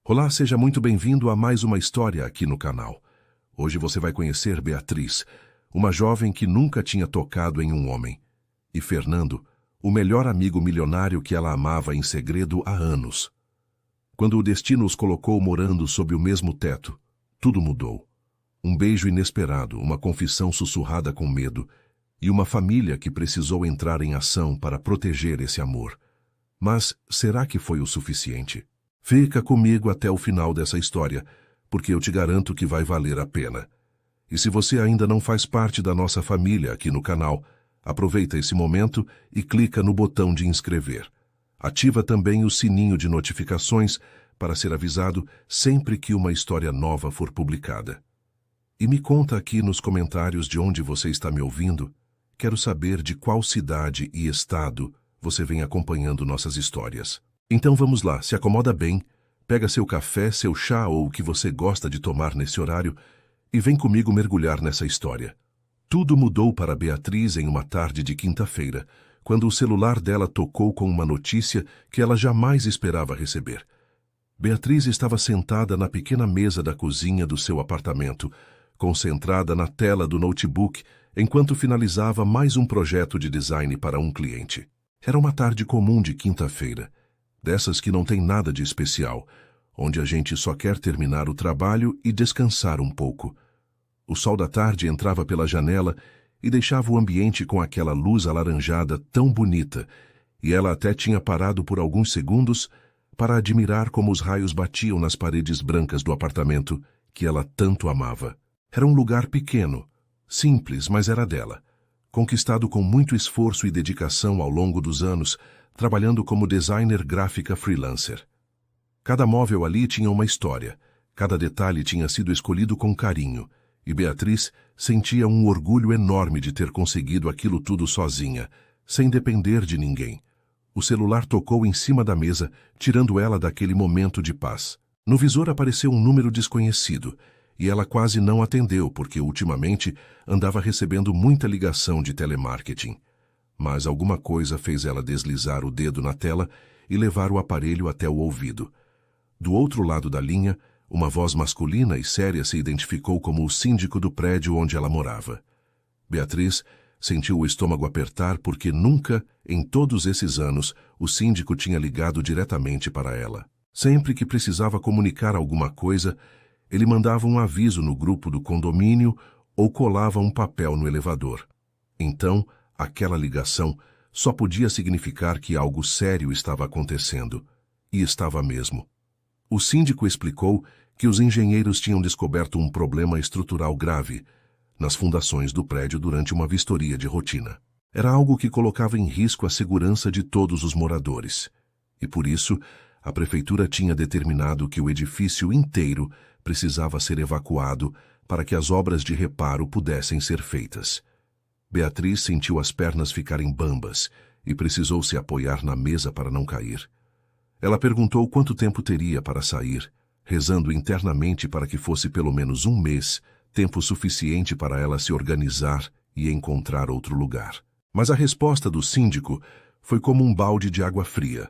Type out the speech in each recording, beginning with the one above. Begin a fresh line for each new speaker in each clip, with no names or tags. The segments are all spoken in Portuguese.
Olá, seja muito bem-vindo a mais uma história aqui no canal. Hoje você vai conhecer Beatriz, uma jovem que nunca tinha tocado em um homem, e Fernando, o melhor amigo milionário que ela amava em segredo há anos. Quando o destino os colocou morando sob o mesmo teto, tudo mudou. Um beijo inesperado, uma confissão sussurrada com medo, e uma família que precisou entrar em ação para proteger esse amor. Mas será que foi o suficiente? Fica comigo até o final dessa história, porque eu te garanto que vai valer a pena. E se você ainda não faz parte da nossa família aqui no canal, aproveita esse momento e clica no botão de inscrever. Ativa também o sininho de notificações para ser avisado sempre que uma história nova for publicada. E me conta aqui nos comentários de onde você está me ouvindo. Quero saber de qual cidade e estado você vem acompanhando nossas histórias. Então vamos lá, se acomoda bem, pega seu café, seu chá ou o que você gosta de tomar nesse horário e vem comigo mergulhar nessa história. Tudo mudou para Beatriz em uma tarde de quinta-feira, quando o celular dela tocou com uma notícia que ela jamais esperava receber. Beatriz estava sentada na pequena mesa da cozinha do seu apartamento, concentrada na tela do notebook, enquanto finalizava mais um projeto de design para um cliente. Era uma tarde comum de quinta-feira, dessas que não tem nada de especial, onde a gente só quer terminar o trabalho e descansar um pouco. O sol da tarde entrava pela janela e deixava o ambiente com aquela luz alaranjada tão bonita, e ela até tinha parado por alguns segundos para admirar como os raios batiam nas paredes brancas do apartamento que ela tanto amava. Era um lugar pequeno, simples, mas era dela, conquistado com muito esforço e dedicação ao longo dos anos, trabalhando como designer gráfica freelancer. Cada móvel ali tinha uma história, cada detalhe tinha sido escolhido com carinho, e Beatriz sentia um orgulho enorme de ter conseguido aquilo tudo sozinha, sem depender de ninguém. O celular tocou em cima da mesa, tirando ela daquele momento de paz. No visor apareceu um número desconhecido, e ela quase não atendeu porque ultimamente andava recebendo muita ligação de telemarketing. Mas alguma coisa fez ela deslizar o dedo na tela e levar o aparelho até o ouvido. Do outro lado da linha, uma voz masculina e séria se identificou como o síndico do prédio onde ela morava. Beatriz sentiu o estômago apertar porque nunca, em todos esses anos, o síndico tinha ligado diretamente para ela. Sempre que precisava comunicar alguma coisa, ele mandava um aviso no grupo do condomínio ou colava um papel no elevador. Então, aquela ligação só podia significar que algo sério estava acontecendo. E estava mesmo. O síndico explicou que os engenheiros tinham descoberto um problema estrutural grave nas fundações do prédio durante uma vistoria de rotina. Era algo que colocava em risco a segurança de todos os moradores. E por isso, a prefeitura tinha determinado que o edifício inteiro precisava ser evacuado para que as obras de reparo pudessem ser feitas. Beatriz sentiu as pernas ficarem bambas e precisou se apoiar na mesa para não cair. Ela perguntou quanto tempo teria para sair, rezando internamente para que fosse pelo menos um mês, tempo suficiente para ela se organizar e encontrar outro lugar. Mas a resposta do síndico foi como um balde de água fria.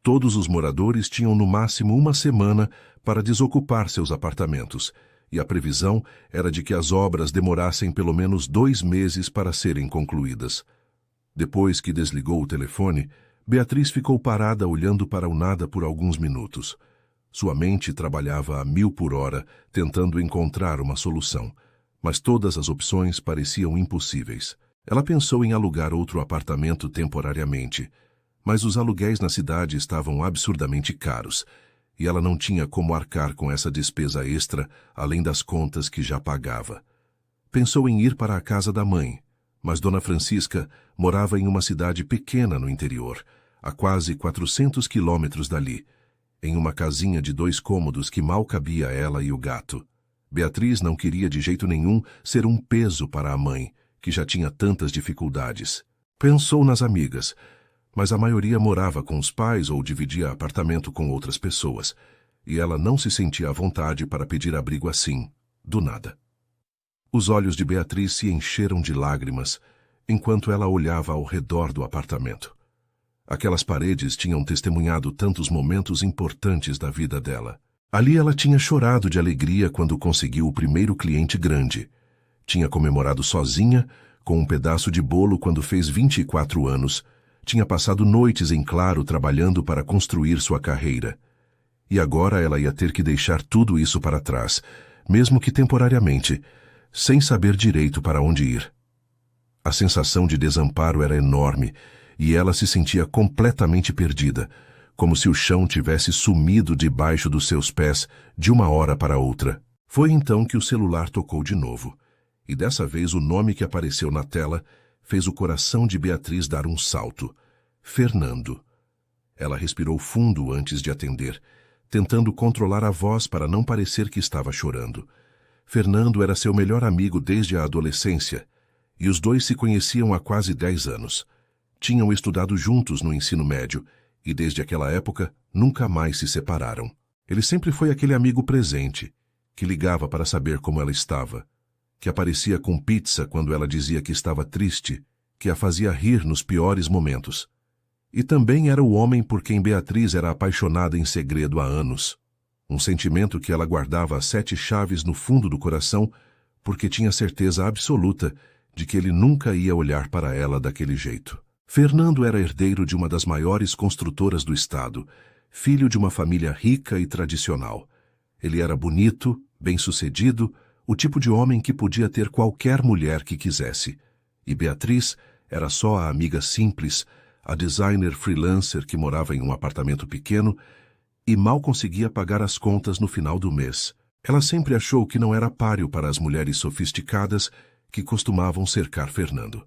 Todos os moradores tinham no máximo uma semana para desocupar seus apartamentos, e a previsão era de que as obras demorassem pelo menos 2 meses para serem concluídas. Depois que desligou o telefone, Beatriz ficou parada olhando para o nada por alguns minutos. Sua mente trabalhava a 1000 por hora, tentando encontrar uma solução, mas todas as opções pareciam impossíveis. Ela pensou em alugar outro apartamento temporariamente, mas os aluguéis na cidade estavam absurdamente caros, e ela não tinha como arcar com essa despesa extra, além das contas que já pagava. Pensou em ir para a casa da mãe, mas Dona Francisca morava em uma cidade pequena no interior, a quase 400 quilômetros dali, em uma casinha de 2 cômodos que mal cabia ela e o gato. Beatriz não queria de jeito nenhum ser um peso para a mãe, que já tinha tantas dificuldades. Pensou nas amigas, mas a maioria morava com os pais ou dividia apartamento com outras pessoas, e ela não se sentia à vontade para pedir abrigo assim, do nada. Os olhos de Beatriz se encheram de lágrimas, enquanto ela olhava ao redor do apartamento. Aquelas paredes tinham testemunhado tantos momentos importantes da vida dela. Ali ela tinha chorado de alegria quando conseguiu o primeiro cliente grande. Tinha comemorado sozinha, com um pedaço de bolo quando fez 24 anos. Tinha passado noites em claro trabalhando para construir sua carreira. E agora ela ia ter que deixar tudo isso para trás, mesmo que temporariamente, sem saber direito para onde ir. A sensação de desamparo era enorme e ela se sentia completamente perdida, como se o chão tivesse sumido debaixo dos seus pés de uma hora para outra. Foi então que o celular tocou de novo, e dessa vez o nome que apareceu na tela fez o coração de Beatriz dar um salto. Fernando. Ela respirou fundo antes de atender, tentando controlar a voz para não parecer que estava chorando. Fernando era seu melhor amigo desde a adolescência, e os dois se conheciam há quase 10 anos. Tinham estudado juntos no ensino médio, e desde aquela época nunca mais se separaram. Ele sempre foi aquele amigo presente, que ligava para saber como ela estava, que aparecia com pizza quando ela dizia que estava triste, que a fazia rir nos piores momentos. E também era o homem por quem Beatriz era apaixonada em segredo há anos. Um sentimento que ela guardava às 7 chaves no fundo do coração, porque tinha certeza absoluta de que ele nunca ia olhar para ela daquele jeito. Fernando era herdeiro de uma das maiores construtoras do estado, filho de uma família rica e tradicional. Ele era bonito, bem-sucedido, o tipo de homem que podia ter qualquer mulher que quisesse. E Beatriz era só a amiga simples, a designer freelancer que morava em um apartamento pequeno e mal conseguia pagar as contas no final do mês. Ela sempre achou que não era páreo para as mulheres sofisticadas que costumavam cercar Fernando.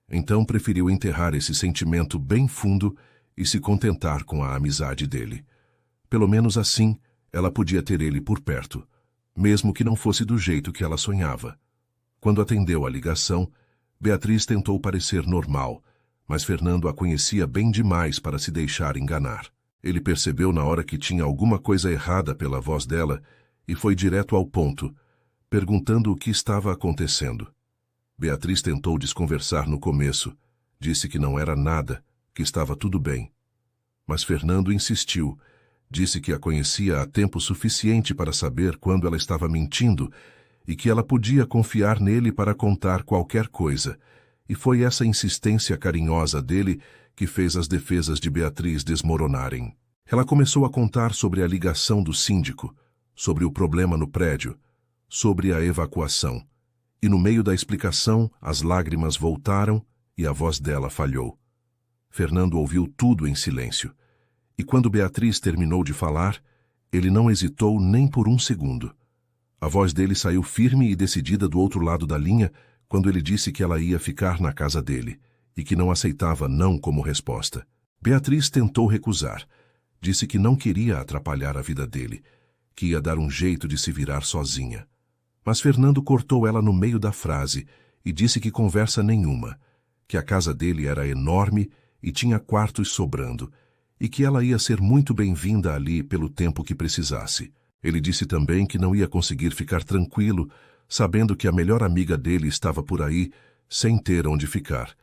Então preferiu enterrar esse sentimento bem fundo e se contentar com a amizade dele. Pelo menos assim, ela podia ter ele por perto, mesmo que não fosse do jeito que ela sonhava. Quando atendeu a ligação, Beatriz tentou parecer normal, mas Fernando a conhecia bem demais para se deixar enganar. Ele percebeu na hora que tinha alguma coisa errada pela voz dela e foi direto ao ponto, perguntando o que estava acontecendo. Beatriz tentou desconversar no começo, disse que não era nada, que estava tudo bem. Mas Fernando insistiu, disse que a conhecia há tempo suficiente para saber quando ela estava mentindo e que ela podia confiar nele para contar qualquer coisa, e foi essa insistência carinhosa dele que fez as defesas de Beatriz desmoronarem. Ela começou a contar sobre a ligação do síndico, sobre o problema no prédio, sobre a evacuação. E no meio da explicação, as lágrimas voltaram e a voz dela falhou. Fernando ouviu tudo em silêncio. E quando Beatriz terminou de falar, ele não hesitou nem por um segundo. A voz dele saiu firme e decidida do outro lado da linha quando ele disse que ela ia ficar na casa dele e que não aceitava não como resposta. Beatriz tentou recusar. Disse que não queria atrapalhar a vida dele, que ia dar um jeito de se virar sozinha. Mas Fernando cortou ela no meio da frase e disse que conversa nenhuma, que a casa dele era enorme e tinha quartos sobrando, e que ela ia ser muito bem-vinda ali pelo tempo que precisasse. Ele disse também que não ia conseguir ficar tranquilo, sabendo que a melhor amiga dele estava por aí, sem ter onde ficar,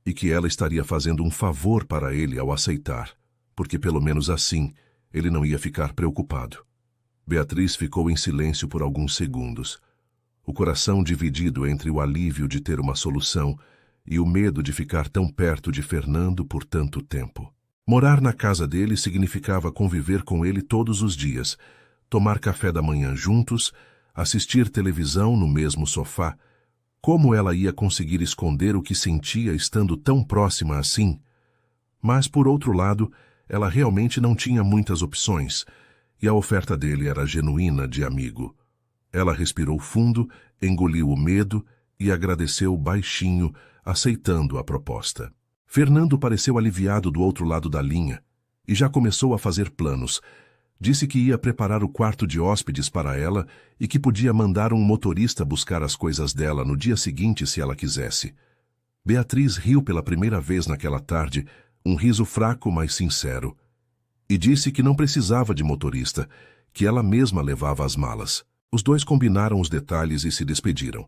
e que ela estaria fazendo um favor para ele ao aceitar, porque pelo menos assim ele não ia ficar preocupado. Beatriz ficou em silêncio por alguns segundos, o coração dividido entre o alívio de ter uma solução e o medo de ficar tão perto de Fernando por tanto tempo. Morar na casa dele significava conviver com ele todos os dias, tomar café da manhã juntos, assistir televisão no mesmo sofá. Como ela ia conseguir esconder o que sentia estando tão próxima assim? Mas, por outro lado, ela realmente não tinha muitas opções, e a oferta dele era genuína de amigo. Ela respirou fundo, engoliu o medo e agradeceu baixinho, aceitando a proposta. Fernando pareceu aliviado do outro lado da linha e já começou a fazer planos. Disse que ia preparar o quarto de hóspedes para ela e que podia mandar um motorista buscar as coisas dela no dia seguinte se ela quisesse. Beatriz riu pela primeira vez naquela tarde, um riso fraco, mas sincero, e disse que não precisava de motorista, que ela mesma levava as malas. Os dois combinaram os detalhes e se despediram.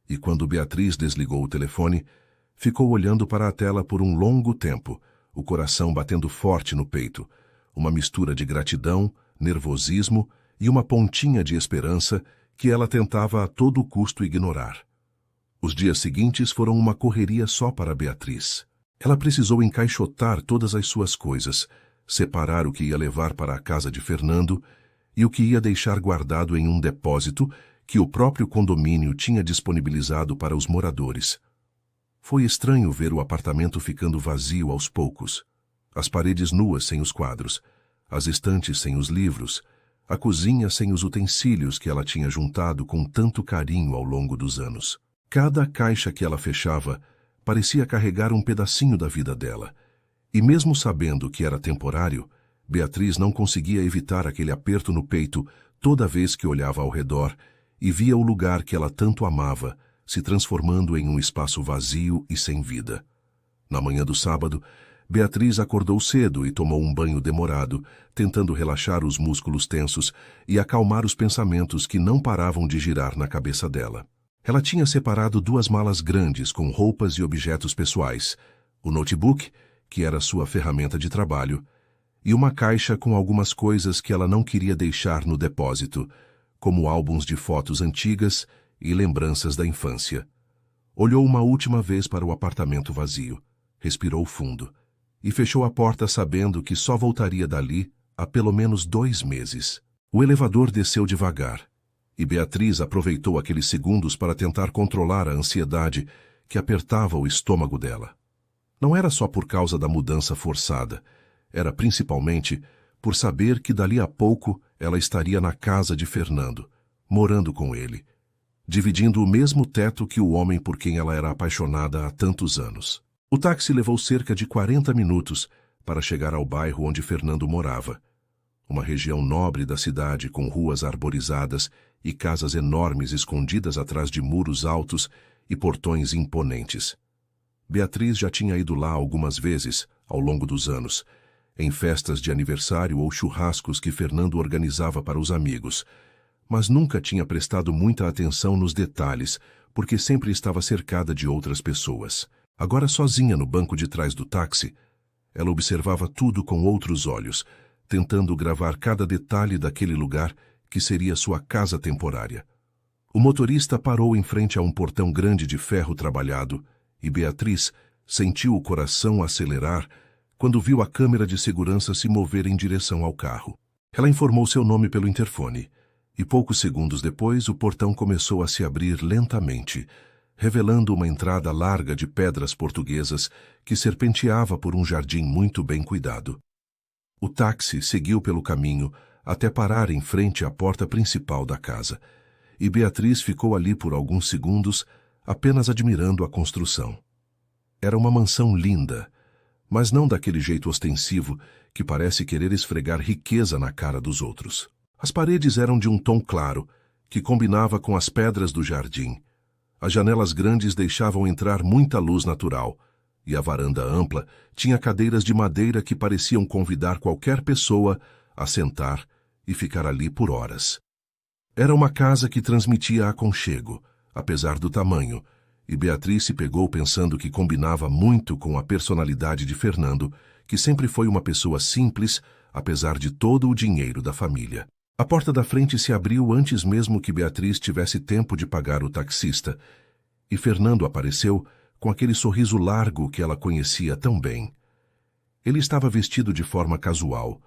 E quando Beatriz desligou o telefone, ficou olhando para a tela por um longo tempo, o coração batendo forte no peito, uma mistura de gratidão, nervosismo e uma pontinha de esperança que ela tentava a todo custo ignorar. Os dias seguintes foram uma correria só para Beatriz. Ela precisou encaixotar todas as suas coisas, separar o que ia levar para a casa de Fernando e o que ia deixar guardado em um depósito que o próprio condomínio tinha disponibilizado para os moradores. Foi estranho ver o apartamento ficando vazio aos poucos. As paredes nuas sem os quadros, as estantes sem os livros, a cozinha sem os utensílios que ela tinha juntado com tanto carinho ao longo dos anos. Cada caixa que ela fechava parecia carregar um pedacinho da vida dela. E mesmo sabendo que era temporário, Beatriz não conseguia evitar aquele aperto no peito toda vez que olhava ao redor e via o lugar que ela tanto amava se transformando em um espaço vazio e sem vida. Na manhã do sábado, Beatriz acordou cedo e tomou um banho demorado, tentando relaxar os músculos tensos e acalmar os pensamentos que não paravam de girar na cabeça dela. Ela tinha separado 2 malas grandes com roupas e objetos pessoais, o notebook, que era sua ferramenta de trabalho, e uma caixa com algumas coisas que ela não queria deixar no depósito, como álbuns de fotos antigas e lembranças da infância. Olhou uma última vez para o apartamento vazio, respirou fundo e fechou a porta sabendo que só voltaria dali há pelo menos 2 meses. O elevador desceu devagar e Beatriz aproveitou aqueles segundos para tentar controlar a ansiedade que apertava o estômago dela. Não era só por causa da mudança forçada, era principalmente por saber que dali a pouco ela estaria na casa de Fernando, morando com ele, dividindo o mesmo teto que o homem por quem ela era apaixonada há tantos anos. O táxi levou cerca de 40 minutos para chegar ao bairro onde Fernando morava, uma região nobre da cidade com ruas arborizadas e casas enormes escondidas atrás de muros altos e portões imponentes. Beatriz já tinha ido lá algumas vezes, ao longo dos anos, em festas de aniversário ou churrascos que Fernando organizava para os amigos, mas nunca tinha prestado muita atenção nos detalhes, porque sempre estava cercada de outras pessoas. Agora sozinha no banco de trás do táxi, ela observava tudo com outros olhos, tentando gravar cada detalhe daquele lugar que seria sua casa temporária. O motorista parou em frente a um portão grande de ferro trabalhado e Beatriz sentiu o coração acelerar quando viu a câmera de segurança se mover em direção ao carro. Ela informou seu nome pelo interfone e poucos segundos depois o portão começou a se abrir lentamente, revelando uma entrada larga de pedras portuguesas que serpenteava por um jardim muito bem cuidado. O táxi seguiu pelo caminho até parar em frente à porta principal da casa, e Beatriz ficou ali por alguns segundos apenas admirando a construção. Era uma mansão linda, mas não daquele jeito ostensivo que parece querer esfregar riqueza na cara dos outros. As paredes eram de um tom claro, que combinava com as pedras do jardim. As janelas grandes deixavam entrar muita luz natural, e a varanda ampla tinha cadeiras de madeira que pareciam convidar qualquer pessoa a sentar e ficar ali por horas. Era uma casa que transmitia aconchego, apesar do tamanho, e Beatriz se pegou pensando que combinava muito com a personalidade de Fernando, que sempre foi uma pessoa simples, apesar de todo o dinheiro da família. A porta da frente se abriu antes mesmo que Beatriz tivesse tempo de pagar o taxista, e Fernando apareceu com aquele sorriso largo que ela conhecia tão bem. Ele estava vestido de forma casual,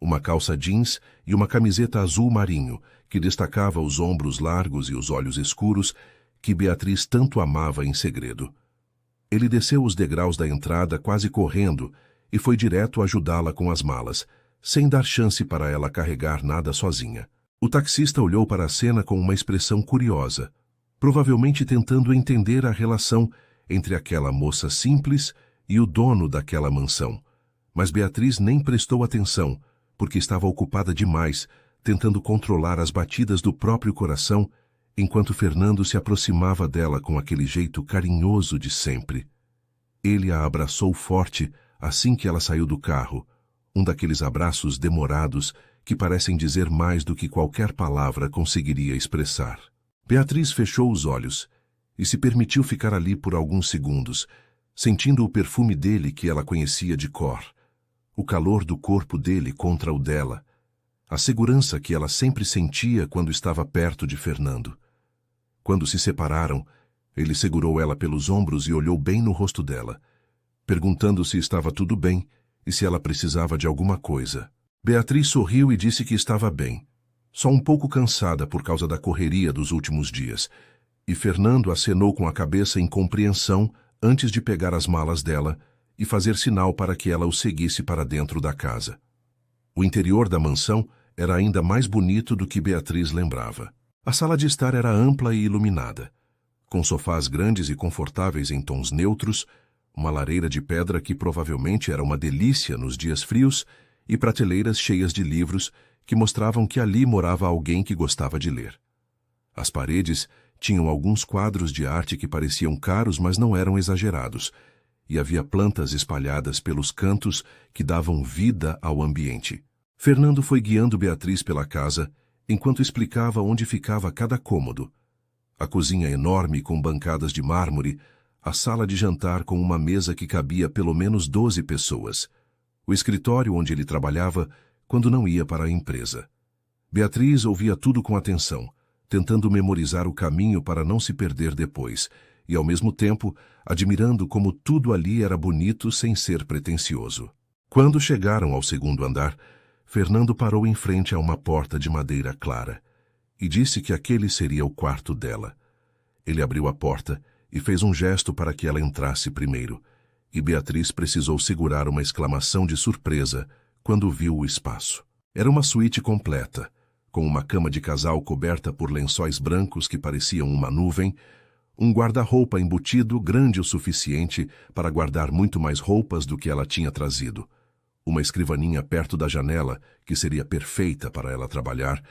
uma calça jeans e uma camiseta azul marinho, que destacava os ombros largos e os olhos escuros que Beatriz tanto amava em segredo. Ele desceu os degraus da entrada quase correndo e foi direto ajudá-la com as malas, sem dar chance para ela carregar nada sozinha. O taxista olhou para a cena com uma expressão curiosa, provavelmente tentando entender a relação entre aquela moça simples e o dono daquela mansão. Mas Beatriz nem prestou atenção, porque estava ocupada demais, tentando controlar as batidas do próprio coração, enquanto Fernando se aproximava dela com aquele jeito carinhoso de sempre. Ele a abraçou forte assim que ela saiu do carro, um daqueles abraços demorados que parecem dizer mais do que qualquer palavra conseguiria expressar. Beatriz fechou os olhos e se permitiu ficar ali por alguns segundos, sentindo o perfume dele que ela conhecia de cor, o calor do corpo dele contra o dela, a segurança que ela sempre sentia quando estava perto de Fernando. Quando se separaram, ele segurou ela pelos ombros e olhou bem no rosto dela, perguntando se estava tudo bem e se ela precisava de alguma coisa. Beatriz sorriu e disse que estava bem, só um pouco cansada por causa da correria dos últimos dias, e Fernando acenou com a cabeça em compreensão antes de pegar as malas dela e fazer sinal para que ela o seguisse para dentro da casa. O interior da mansão era ainda mais bonito do que Beatriz lembrava. A sala de estar era ampla e iluminada, com sofás grandes e confortáveis em tons neutros, uma lareira de pedra que provavelmente era uma delícia nos dias frios e prateleiras cheias de livros que mostravam que ali morava alguém que gostava de ler. As paredes tinham alguns quadros de arte que pareciam caros, mas não eram exagerados, e havia plantas espalhadas pelos cantos que davam vida ao ambiente. Fernando foi guiando Beatriz pela casa, enquanto explicava onde ficava cada cômodo. A cozinha enorme com bancadas de mármore, a sala de jantar com uma mesa que cabia pelo menos 12 pessoas, o escritório onde ele trabalhava quando não ia para a empresa. Beatriz ouvia tudo com atenção, tentando memorizar o caminho para não se perder depois, e ao mesmo tempo admirando como tudo ali era bonito sem ser pretensioso. Quando chegaram ao segundo andar, Fernando parou em frente a uma porta de madeira clara e disse que aquele seria o quarto dela. Ele abriu a porta e fez um gesto para que ela entrasse primeiro, e Beatriz precisou segurar uma exclamação de surpresa quando viu o espaço. Era uma suíte completa, com uma cama de casal coberta por lençóis brancos que pareciam uma nuvem, um guarda-roupa embutido grande o suficiente para guardar muito mais roupas do que ela tinha trazido, uma escrivaninha perto da janela, que seria perfeita para ela trabalhar,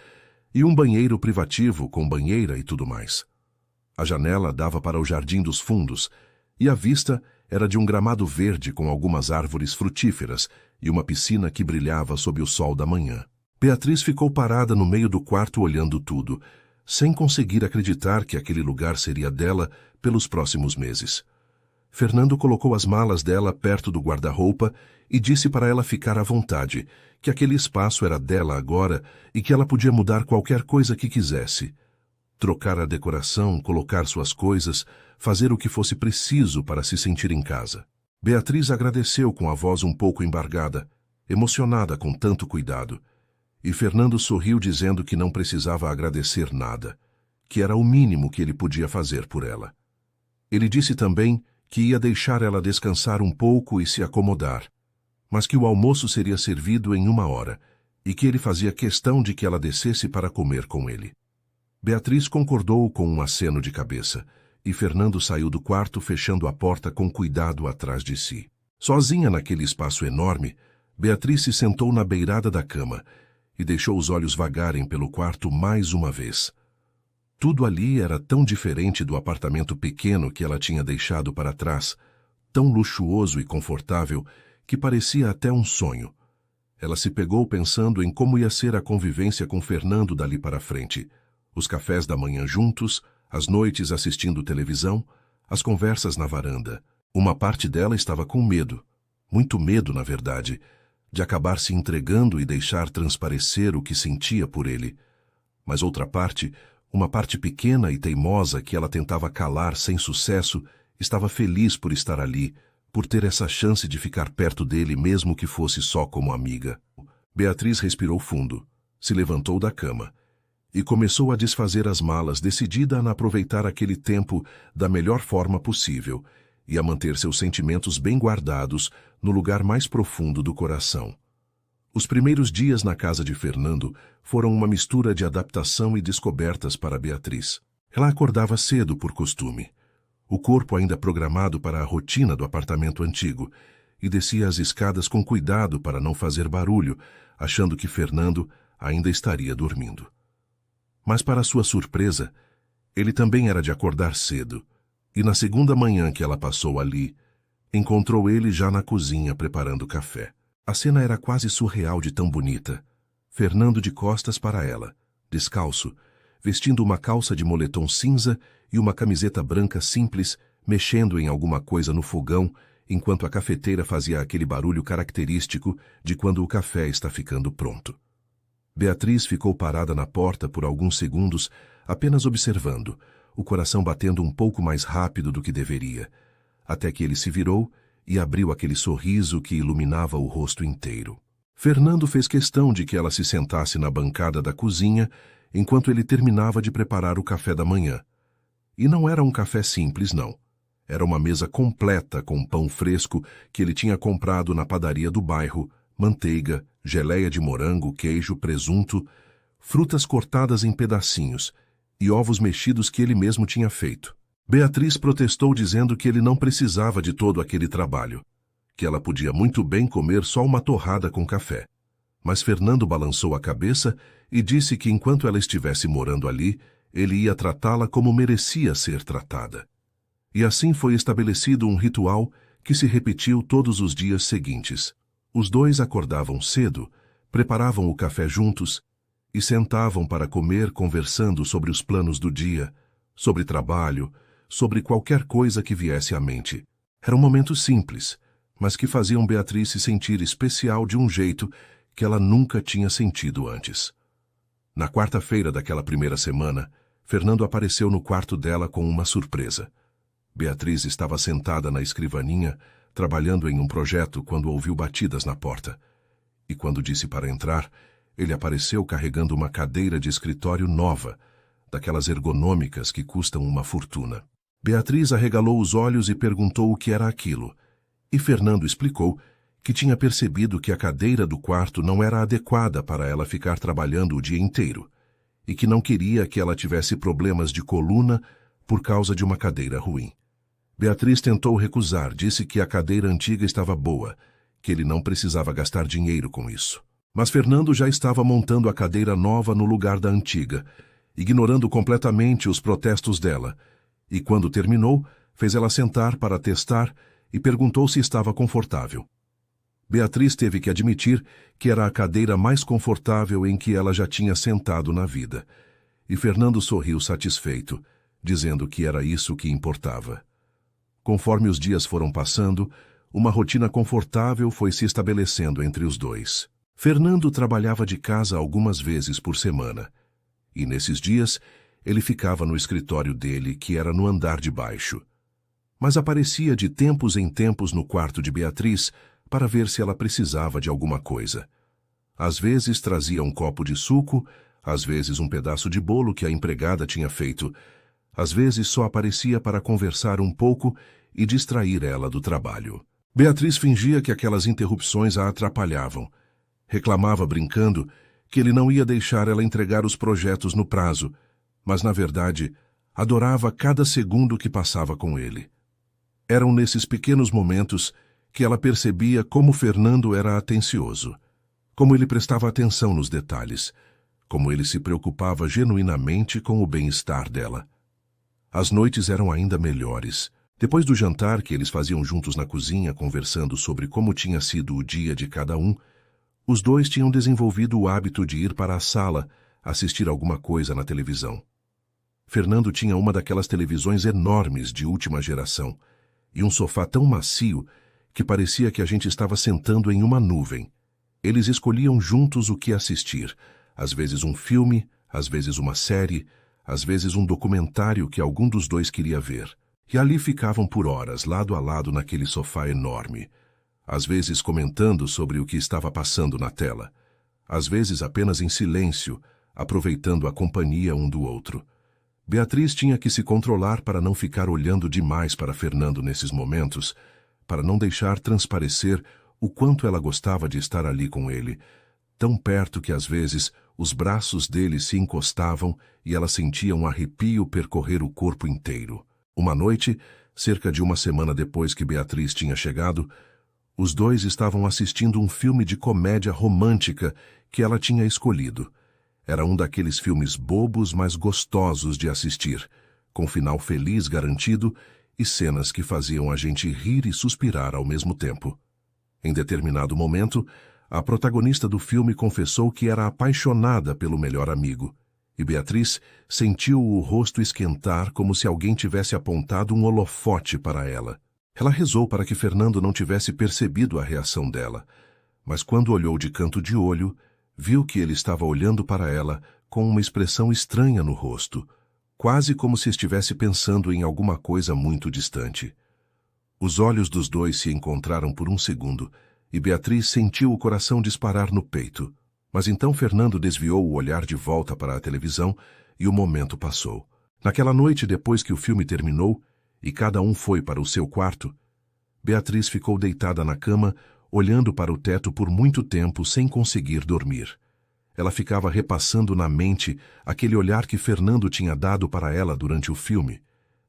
e um banheiro privativo com banheira e tudo mais. A janela dava para o jardim dos fundos, e a vista era de um gramado verde com algumas árvores frutíferas e uma piscina que brilhava sob o sol da manhã. Beatriz ficou parada no meio do quarto olhando tudo, sem conseguir acreditar que aquele lugar seria dela pelos próximos meses. Fernando colocou as malas dela perto do guarda-roupa e disse para ela ficar à vontade, que aquele espaço era dela agora e que ela podia mudar qualquer coisa que quisesse. Trocar a decoração, colocar suas coisas, fazer o que fosse preciso para se sentir em casa. Beatriz agradeceu com a voz um pouco embargada, emocionada com tanto cuidado, e Fernando sorriu dizendo que não precisava agradecer nada, que era o mínimo que ele podia fazer por ela. Ele disse também que ia deixar ela descansar um pouco e se acomodar, mas que o almoço seria servido em 1 hora e que ele fazia questão de que ela descesse para comer com ele. Beatriz concordou com um aceno de cabeça, e Fernando saiu do quarto fechando a porta com cuidado atrás de si. Sozinha naquele espaço enorme, Beatriz se sentou na beirada da cama e deixou os olhos vagarem pelo quarto mais uma vez. Tudo ali era tão diferente do apartamento pequeno que ela tinha deixado para trás, tão luxuoso e confortável que parecia até um sonho. Ela se pegou pensando em como ia ser a convivência com Fernando dali para frente, os cafés da manhã juntos, as noites assistindo televisão, as conversas na varanda. Uma parte dela estava com medo, muito medo, na verdade, de acabar se entregando e deixar transparecer o que sentia por ele. Mas outra parte, uma parte pequena e teimosa que ela tentava calar sem sucesso, estava feliz por estar ali, por ter essa chance de ficar perto dele mesmo que fosse só como amiga. Beatriz respirou fundo, se levantou da cama e começou a desfazer as malas, decidida a aproveitar aquele tempo da melhor forma possível e a manter seus sentimentos bem guardados no lugar mais profundo do coração. Os primeiros dias na casa de Fernando foram uma mistura de adaptação e descobertas para Beatriz. Ela acordava cedo por costume, o corpo ainda programado para a rotina do apartamento antigo, e descia as escadas com cuidado para não fazer barulho, achando que Fernando ainda estaria dormindo. Mas, para sua surpresa, ele também era de acordar cedo, e na segunda manhã que ela passou ali, encontrou ele já na cozinha preparando café. A cena era quase surreal de tão bonita. Fernando de costas para ela, descalço, vestindo uma calça de moletom cinza e uma camiseta branca simples, mexendo em alguma coisa no fogão, enquanto a cafeteira fazia aquele barulho característico de quando o café está ficando pronto. Beatriz ficou parada na porta por alguns segundos, apenas observando, o coração batendo um pouco mais rápido do que deveria, até que ele se virou e abriu aquele sorriso que iluminava o rosto inteiro. Fernando fez questão de que ela se sentasse na bancada da cozinha enquanto ele terminava de preparar o café da manhã. E não era um café simples, não. Era uma mesa completa com pão fresco que ele tinha comprado na padaria do bairro, manteiga, geleia de morango, queijo, presunto, frutas cortadas em pedacinhos e ovos mexidos que ele mesmo tinha feito. Beatriz protestou dizendo que ele não precisava de todo aquele trabalho, que ela podia muito bem comer só uma torrada com café. Mas Fernando balançou a cabeça e disse que enquanto ela estivesse morando ali, ele ia tratá-la como merecia ser tratada. E assim foi estabelecido um ritual que se repetiu todos os dias seguintes. Os dois acordavam cedo, preparavam o café juntos e sentavam para comer conversando sobre os planos do dia, sobre trabalho, sobre qualquer coisa que viesse à mente. Eram momentos simples, mas que faziam Beatriz se sentir especial de um jeito que ela nunca tinha sentido antes. Na quarta-feira daquela primeira semana, Fernando apareceu no quarto dela com uma surpresa. Beatriz estava sentada na escrivaninha, trabalhando em um projeto quando ouviu batidas na porta. E quando disse para entrar, ele apareceu carregando uma cadeira de escritório nova, daquelas ergonômicas que custam uma fortuna. Beatriz arregalou os olhos e perguntou o que era aquilo, e Fernando explicou que tinha percebido que a cadeira do quarto não era adequada para ela ficar trabalhando o dia inteiro, e que não queria que ela tivesse problemas de coluna por causa de uma cadeira ruim. Beatriz tentou recusar, disse que a cadeira antiga estava boa, que ele não precisava gastar dinheiro com isso. Mas Fernando já estava montando a cadeira nova no lugar da antiga, ignorando completamente os protestos dela, e quando terminou, fez ela sentar para testar e perguntou se estava confortável. Beatriz teve que admitir que era a cadeira mais confortável em que ela já tinha sentado na vida, e Fernando sorriu satisfeito, dizendo que era isso que importava. Conforme os dias foram passando, uma rotina confortável foi se estabelecendo entre os dois. Fernando trabalhava de casa algumas vezes por semana, e nesses dias ele ficava no escritório dele, que era no andar de baixo. Mas aparecia de tempos em tempos no quarto de Beatriz para ver se ela precisava de alguma coisa. Às vezes trazia um copo de suco, às vezes um pedaço de bolo que a empregada tinha feito, às vezes só aparecia para conversar um pouco e distrair ela do trabalho. Beatriz fingia que aquelas interrupções a atrapalhavam. Reclamava brincando que ele não ia deixar ela entregar os projetos no prazo, mas, na verdade, adorava cada segundo que passava com ele. Eram nesses pequenos momentos que ela percebia como Fernando era atencioso, como ele prestava atenção nos detalhes, como ele se preocupava genuinamente com o bem-estar dela. As noites eram ainda melhores. Depois do jantar que eles faziam juntos na cozinha, conversando sobre como tinha sido o dia de cada um, os dois tinham desenvolvido o hábito de ir para a sala assistir alguma coisa na televisão. Fernando tinha uma daquelas televisões enormes de última geração e um sofá tão macio que parecia que a gente estava sentando em uma nuvem. Eles escolhiam juntos o que assistir, às vezes um filme, às vezes uma série, às vezes um documentário que algum dos dois queria ver. E ali ficavam por horas, lado a lado naquele sofá enorme, às vezes comentando sobre o que estava passando na tela, às vezes apenas em silêncio, aproveitando a companhia um do outro. Beatriz tinha que se controlar para não ficar olhando demais para Fernando nesses momentos, para não deixar transparecer o quanto ela gostava de estar ali com ele, tão perto que às vezes os braços dele se encostavam e ela sentia um arrepio percorrer o corpo inteiro. Uma noite, cerca de uma semana depois que Beatriz tinha chegado, os dois estavam assistindo um filme de comédia romântica que ela tinha escolhido. Era um daqueles filmes bobos, mas gostosos de assistir, com final feliz garantido e cenas que faziam a gente rir e suspirar ao mesmo tempo. Em determinado momento, a protagonista do filme confessou que era apaixonada pelo melhor amigo, e Beatriz sentiu o rosto esquentar como se alguém tivesse apontado um holofote para ela. Ela rezou para que Fernando não tivesse percebido a reação dela, mas quando olhou de canto de olho, viu que ele estava olhando para ela com uma expressão estranha no rosto, quase como se estivesse pensando em alguma coisa muito distante. Os olhos dos dois se encontraram por um segundo e Beatriz sentiu o coração disparar no peito. Mas então Fernando desviou o olhar de volta para a televisão e o momento passou. Naquela noite, depois que o filme terminou e cada um foi para o seu quarto, Beatriz ficou deitada na cama, olhando para o teto por muito tempo sem conseguir dormir. Ela ficava repassando na mente aquele olhar que Fernando tinha dado para ela durante o filme,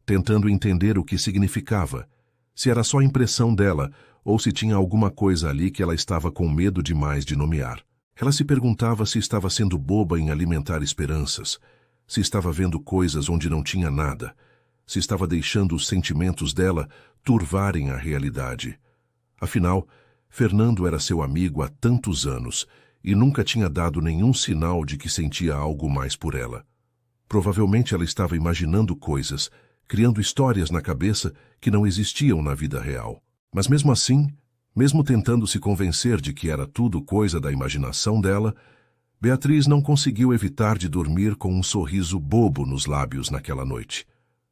tentando entender o que significava, se era só impressão dela ou se tinha alguma coisa ali que ela estava com medo demais de nomear. Ela se perguntava se estava sendo boba em alimentar esperanças, se estava vendo coisas onde não tinha nada, se estava deixando os sentimentos dela turvarem a realidade. Afinal, Fernando era seu amigo há tantos anos e nunca tinha dado nenhum sinal de que sentia algo mais por ela. Provavelmente ela estava imaginando coisas, criando histórias na cabeça que não existiam na vida real. Mas mesmo assim, mesmo tentando se convencer de que era tudo coisa da imaginação dela, Beatriz não conseguiu evitar de dormir com um sorriso bobo nos lábios naquela noite.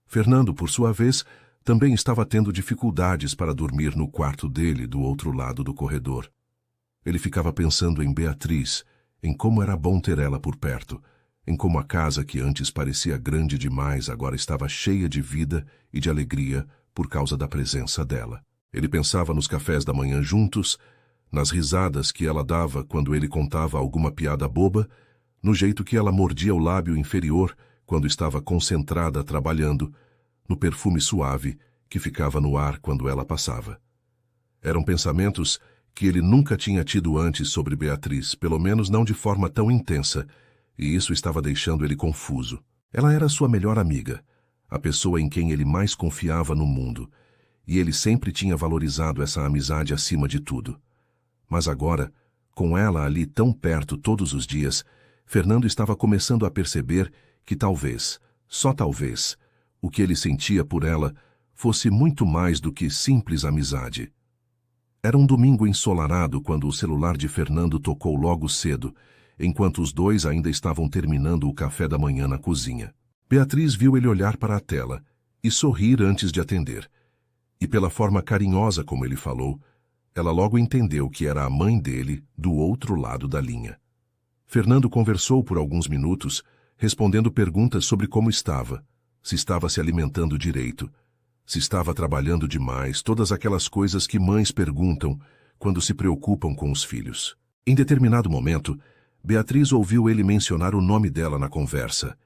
Fernando, por sua vez, também estava tendo dificuldades para dormir no quarto dele, do outro lado do corredor. Ele ficava pensando em Beatriz, em como era bom ter ela por perto, em como a casa que antes parecia grande demais agora estava cheia de vida e de alegria por causa da presença dela. Ele pensava nos cafés da manhã juntos, nas risadas que ela dava quando ele contava alguma piada boba, no jeito que ela mordia o lábio inferior quando estava concentrada trabalhando, no perfume suave que ficava no ar quando ela passava. Eram pensamentos que ele nunca tinha tido antes sobre Beatriz, pelo menos não de forma tão intensa, e isso estava deixando ele confuso. Ela era sua melhor amiga, a pessoa em quem ele mais confiava no mundo, e ele sempre tinha valorizado essa amizade acima de tudo. Mas agora, com ela ali tão perto todos os dias, Fernando estava começando a perceber que talvez, só talvez, o que ele sentia por ela fosse muito mais do que simples amizade. Era um domingo ensolarado quando o celular de Fernando tocou logo cedo, enquanto os dois ainda estavam terminando o café da manhã na cozinha. Beatriz viu ele olhar para a tela e sorrir antes de atender. E pela forma carinhosa como ele falou, ela logo entendeu que era a mãe dele do outro lado da linha. Fernando conversou por alguns minutos, respondendo perguntas sobre como estava, se estava se alimentando direito, se estava trabalhando demais, todas aquelas coisas que mães perguntam quando se preocupam com os filhos. Em determinado momento, Beatriz ouviu ele mencionar o nome dela na conversa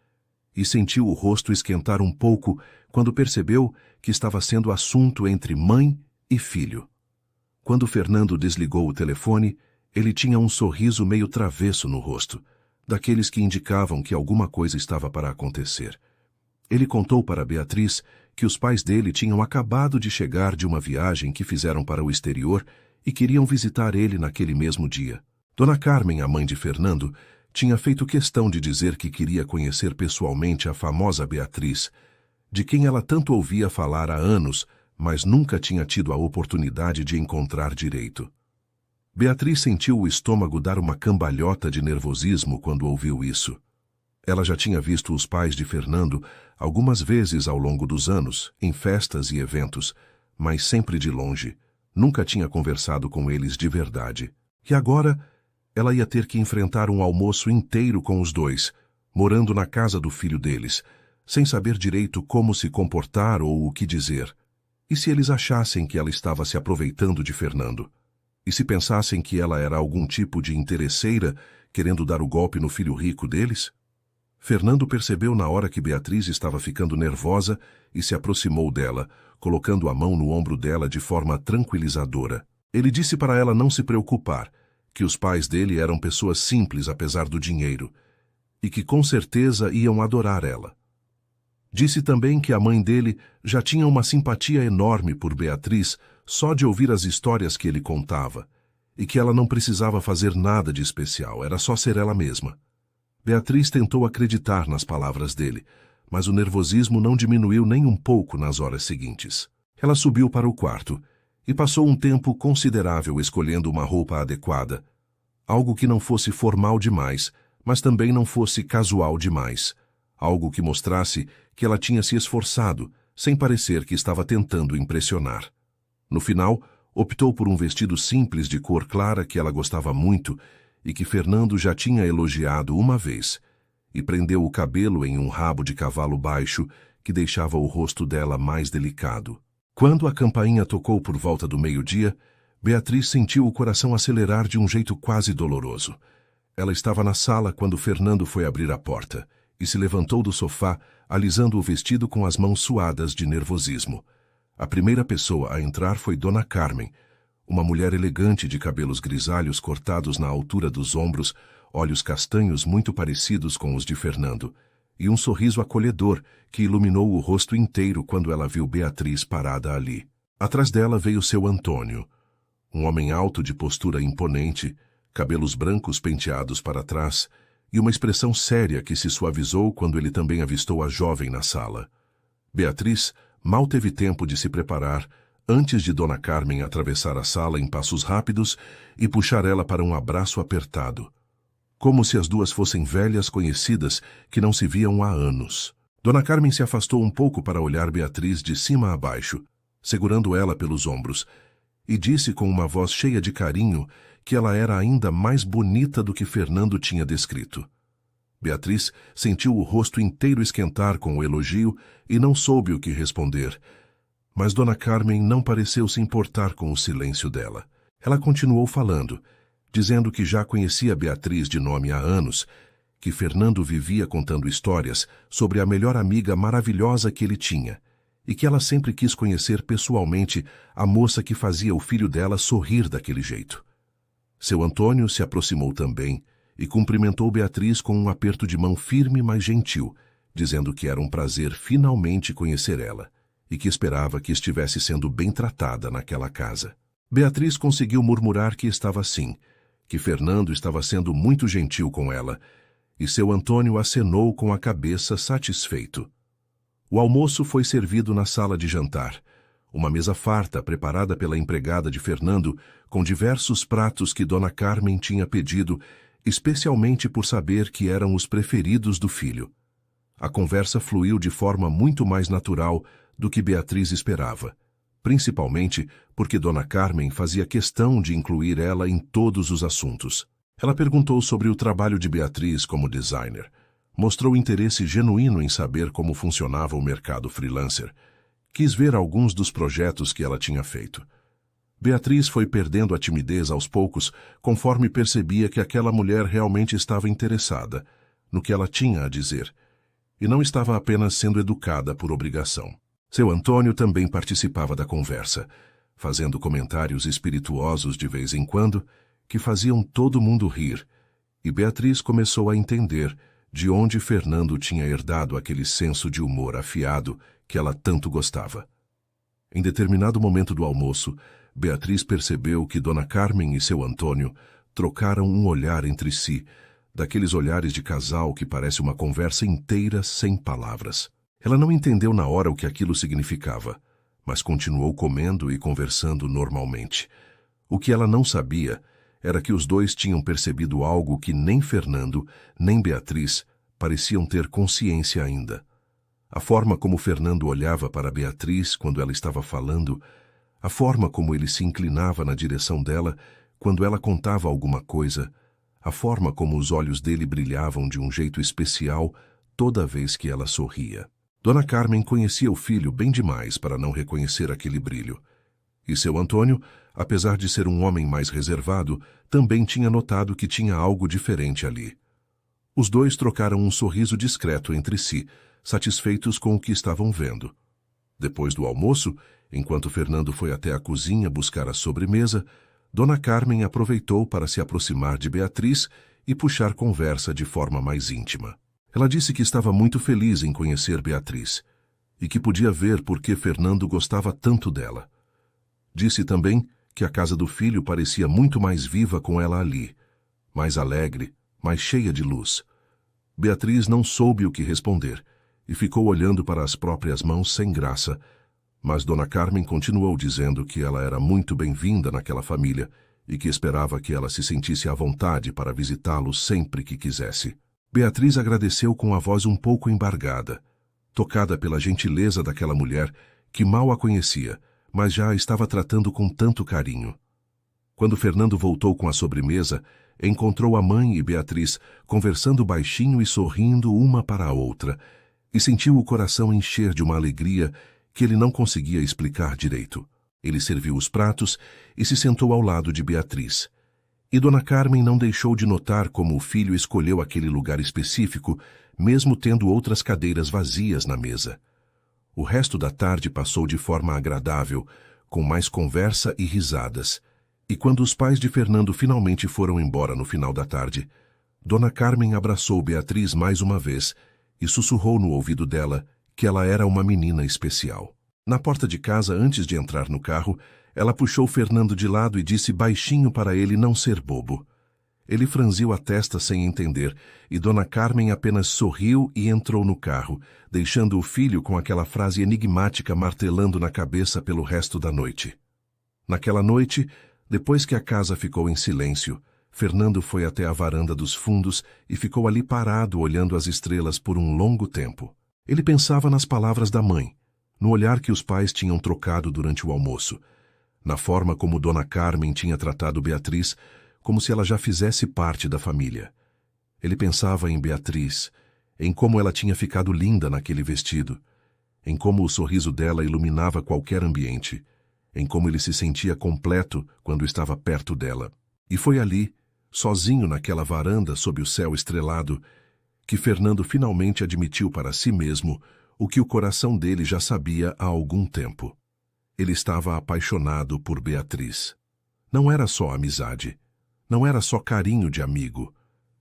e sentiu o rosto esquentar um pouco quando percebeu que estava sendo assunto entre mãe e filho. Quando Fernando desligou o telefone, ele tinha um sorriso meio travesso no rosto, daqueles que indicavam que alguma coisa estava para acontecer. Ele contou para Beatriz que os pais dele tinham acabado de chegar de uma viagem que fizeram para o exterior e queriam visitar ele naquele mesmo dia. Dona Carmen, a mãe de Fernando, tinha feito questão de dizer que queria conhecer pessoalmente a famosa Beatriz, de quem ela tanto ouvia falar há anos, mas nunca tinha tido a oportunidade de encontrar direito. Beatriz sentiu o estômago dar uma cambalhota de nervosismo quando ouviu isso. Ela já tinha visto os pais de Fernando algumas vezes ao longo dos anos, em festas e eventos, mas sempre de longe. Nunca tinha conversado com eles de verdade. E agora, ela ia ter que enfrentar um almoço inteiro com os dois, morando na casa do filho deles, sem saber direito como se comportar ou o que dizer. E se eles achassem que ela estava se aproveitando de Fernando? E se pensassem que ela era algum tipo de interesseira, querendo dar o golpe no filho rico deles? Fernando percebeu na hora que Beatriz estava ficando nervosa e se aproximou dela, colocando a mão no ombro dela de forma tranquilizadora. Ele disse para ela não se preocupar, que os pais dele eram pessoas simples apesar do dinheiro, e que com certeza iam adorar ela. Disse também que a mãe dele já tinha uma simpatia enorme por Beatriz só de ouvir as histórias que ele contava, e que ela não precisava fazer nada de especial, era só ser ela mesma. Beatriz tentou acreditar nas palavras dele, mas o nervosismo não diminuiu nem um pouco nas horas seguintes. Ela subiu para o quarto e passou um tempo considerável escolhendo uma roupa adequada, Algo que não fosse formal demais, mas também não fosse casual demais. Algo que mostrasse que ela tinha se esforçado, sem parecer que estava tentando impressionar. No final, optou por um vestido simples de cor clara que ela gostava muito e que Fernando já tinha elogiado uma vez, e prendeu o cabelo em um rabo de cavalo baixo que deixava o rosto dela mais delicado. Quando a campainha tocou por volta do meio-dia, Beatriz sentiu o coração acelerar de um jeito quase doloroso. Ela estava na sala quando Fernando foi abrir a porta e se levantou do sofá, alisando o vestido com as mãos suadas de nervosismo. A primeira pessoa a entrar foi Dona Carmen, uma mulher elegante de cabelos grisalhos cortados na altura dos ombros, olhos castanhos muito parecidos com os de Fernando, e um sorriso acolhedor que iluminou o rosto inteiro quando ela viu Beatriz parada ali. Atrás dela veio seu Antônio, um homem alto de postura imponente, cabelos brancos penteados para trás e uma expressão séria que se suavizou quando ele também avistou a jovem na sala. Beatriz mal teve tempo de se preparar antes de Dona Carmen atravessar a sala em passos rápidos e puxar ela para um abraço apertado, como se as duas fossem velhas conhecidas que não se viam há anos. Dona Carmen se afastou um pouco para olhar Beatriz de cima a baixo, segurando ela pelos ombros, e disse com uma voz cheia de carinho que ela era ainda mais bonita do que Fernando tinha descrito. Beatriz sentiu o rosto inteiro esquentar com o elogio e não soube o que responder, mas Dona Carmen não pareceu se importar com o silêncio dela. Ela continuou falando, dizendo que já conhecia Beatriz de nome há anos, que Fernando vivia contando histórias sobre a melhor amiga maravilhosa que ele tinha, e que ela sempre quis conhecer pessoalmente a moça que fazia o filho dela sorrir daquele jeito. Seu Antônio se aproximou também e cumprimentou Beatriz com um aperto de mão firme, mas gentil, dizendo que era um prazer finalmente conhecer ela e que esperava que estivesse sendo bem tratada naquela casa. Beatriz conseguiu murmurar que estava sim, que Fernando estava sendo muito gentil com ela, e seu Antônio acenou com a cabeça satisfeito. O almoço foi servido na sala de jantar, uma mesa farta preparada pela empregada de Fernando, com diversos pratos que Dona Carmen tinha pedido, especialmente por saber que eram os preferidos do filho. A conversa fluiu de forma muito mais natural do que Beatriz esperava, principalmente porque Dona Carmen fazia questão de incluir ela em todos os assuntos. Ela perguntou sobre o trabalho de Beatriz como designer, mostrou interesse genuíno em saber como funcionava o mercado freelancer, quis ver alguns dos projetos que ela tinha feito. Beatriz foi perdendo a timidez aos poucos, conforme percebia que aquela mulher realmente estava interessada no que ela tinha a dizer, e não estava apenas sendo educada por obrigação. Seu Antônio também participava da conversa, fazendo comentários espirituosos de vez em quando, que faziam todo mundo rir, e Beatriz começou a entender de onde Fernando tinha herdado aquele senso de humor afiado que ela tanto gostava. Em determinado momento do almoço, Beatriz percebeu que Dona Carmen e seu Antônio trocaram um olhar entre si, daqueles olhares de casal que parece uma conversa inteira sem palavras. Ela não entendeu na hora o que aquilo significava, mas continuou comendo e conversando normalmente. O que ela não sabia era que os dois tinham percebido algo que nem Fernando, nem Beatriz pareciam ter consciência ainda. A forma como Fernando olhava para Beatriz quando ela estava falando, a forma como ele se inclinava na direção dela quando ela contava alguma coisa, a forma como os olhos dele brilhavam de um jeito especial toda vez que ela sorria. Dona Carmen conhecia o filho bem demais para não reconhecer aquele brilho. E seu Antônio, apesar de ser um homem mais reservado, também tinha notado que tinha algo diferente ali. Os dois trocaram um sorriso discreto entre si, satisfeitos com o que estavam vendo. Depois do almoço, enquanto Fernando foi até a cozinha buscar a sobremesa, Dona Carmen aproveitou para se aproximar de Beatriz e puxar conversa de forma mais íntima. Ela disse que estava muito feliz em conhecer Beatriz e que podia ver por que Fernando gostava tanto dela. Disse também que a casa do filho parecia muito mais viva com ela ali, mais alegre, mais cheia de luz. Beatriz não soube o que responder e ficou olhando para as próprias mãos sem graça, mas Dona Carmen continuou dizendo que ela era muito bem-vinda naquela família e que esperava que ela se sentisse à vontade para visitá-lo sempre que quisesse. Beatriz agradeceu com a voz um pouco embargada, tocada pela gentileza daquela mulher que mal a conhecia, mas já a estava tratando com tanto carinho. Quando Fernando voltou com a sobremesa, encontrou a mãe e Beatriz conversando baixinho e sorrindo uma para a outra, e sentiu o coração encher de uma alegria que ele não conseguia explicar direito. Ele serviu os pratos e se sentou ao lado de Beatriz. E Dona Carmen não deixou de notar como o filho escolheu aquele lugar específico, mesmo tendo outras cadeiras vazias na mesa. O resto da tarde passou de forma agradável, com mais conversa e risadas. E quando os pais de Fernando finalmente foram embora no final da tarde, Dona Carmen abraçou Beatriz mais uma vez e sussurrou no ouvido dela que ela era uma menina especial. Na porta de casa, antes de entrar no carro, ela puxou Fernando de lado e disse baixinho para ele não ser bobo. Ele franziu a testa sem entender, e Dona Carmen apenas sorriu e entrou no carro, deixando o filho com aquela frase enigmática martelando na cabeça pelo resto da noite. Naquela noite, depois que a casa ficou em silêncio, Fernando foi até a varanda dos fundos e ficou ali parado olhando as estrelas por um longo tempo. Ele pensava nas palavras da mãe, no olhar que os pais tinham trocado durante o almoço, na forma como Dona Carmen tinha tratado Beatriz, como se ela já fizesse parte da família. Ele pensava em Beatriz, em como ela tinha ficado linda naquele vestido, em como o sorriso dela iluminava qualquer ambiente, em como ele se sentia completo quando estava perto dela. E foi ali, sozinho naquela varanda sob o céu estrelado, que Fernando finalmente admitiu para si mesmo o que o coração dele já sabia há algum tempo. Ele estava apaixonado por Beatriz. Não era só amizade, não era só carinho de amigo,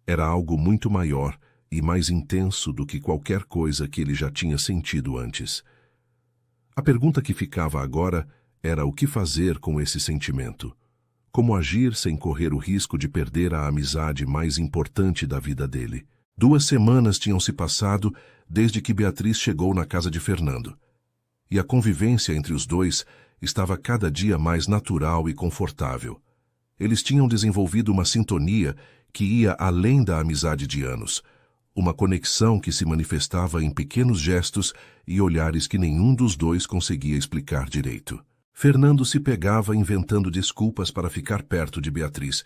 era algo muito maior e mais intenso do que qualquer coisa que ele já tinha sentido antes. A pergunta que ficava agora era o que fazer com esse sentimento. Como agir sem correr o risco de perder a amizade mais importante da vida dele. 2 semanas tinham se passado desde que Beatriz chegou na casa de Fernando. E a convivência entre os dois estava cada dia mais natural e confortável. Eles tinham desenvolvido uma sintonia que ia além da amizade de anos, uma conexão que se manifestava em pequenos gestos e olhares que nenhum dos dois conseguia explicar direito. Fernando se pegava inventando desculpas para ficar perto de Beatriz,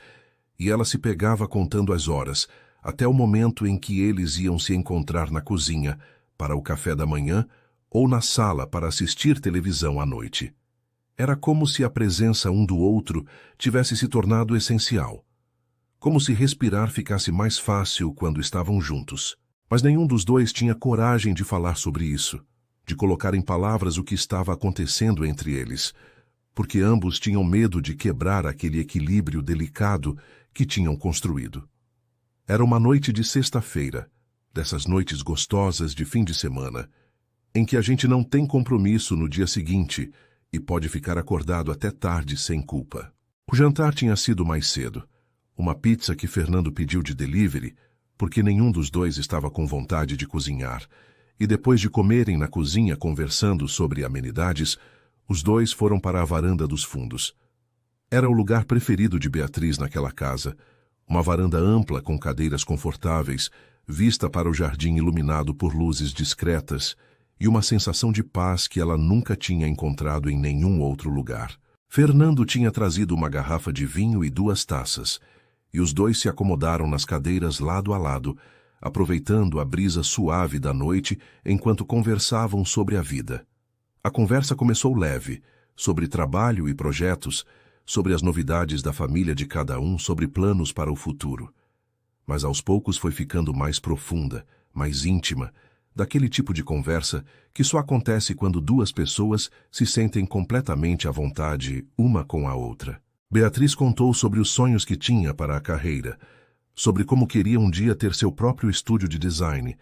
e ela se pegava contando as horas, até o momento em que eles iam se encontrar na cozinha, para o café da manhã, ou na sala para assistir televisão à noite. Era como se a presença um do outro tivesse se tornado essencial. Como se respirar ficasse mais fácil quando estavam juntos. Mas nenhum dos dois tinha coragem de falar sobre isso, de colocar em palavras o que estava acontecendo entre eles, porque ambos tinham medo de quebrar aquele equilíbrio delicado que tinham construído. Era uma noite de sexta-feira, dessas noites gostosas de fim de semana, em que a gente não tem compromisso no dia seguinte e pode ficar acordado até tarde sem culpa. O jantar tinha sido mais cedo, uma pizza que Fernando pediu de delivery, porque nenhum dos dois estava com vontade de cozinhar, e depois de comerem na cozinha conversando sobre amenidades, os dois foram para a varanda dos fundos. Era o lugar preferido de Beatriz naquela casa, uma varanda ampla com cadeiras confortáveis, vista para o jardim iluminado por luzes discretas, e uma sensação de paz que ela nunca tinha encontrado em nenhum outro lugar. Fernando tinha trazido uma garrafa de vinho e 2 taças, e os dois se acomodaram nas cadeiras lado a lado, aproveitando a brisa suave da noite enquanto conversavam sobre a vida. A conversa começou leve, sobre trabalho e projetos, sobre as novidades da família de cada um, sobre planos para o futuro. Mas aos poucos foi ficando mais profunda, mais íntima, daquele tipo de conversa que só acontece quando 2 pessoas se sentem completamente à vontade uma com a outra. Beatriz contou sobre os sonhos que tinha para a carreira, sobre como queria um dia ter seu próprio estúdio de design,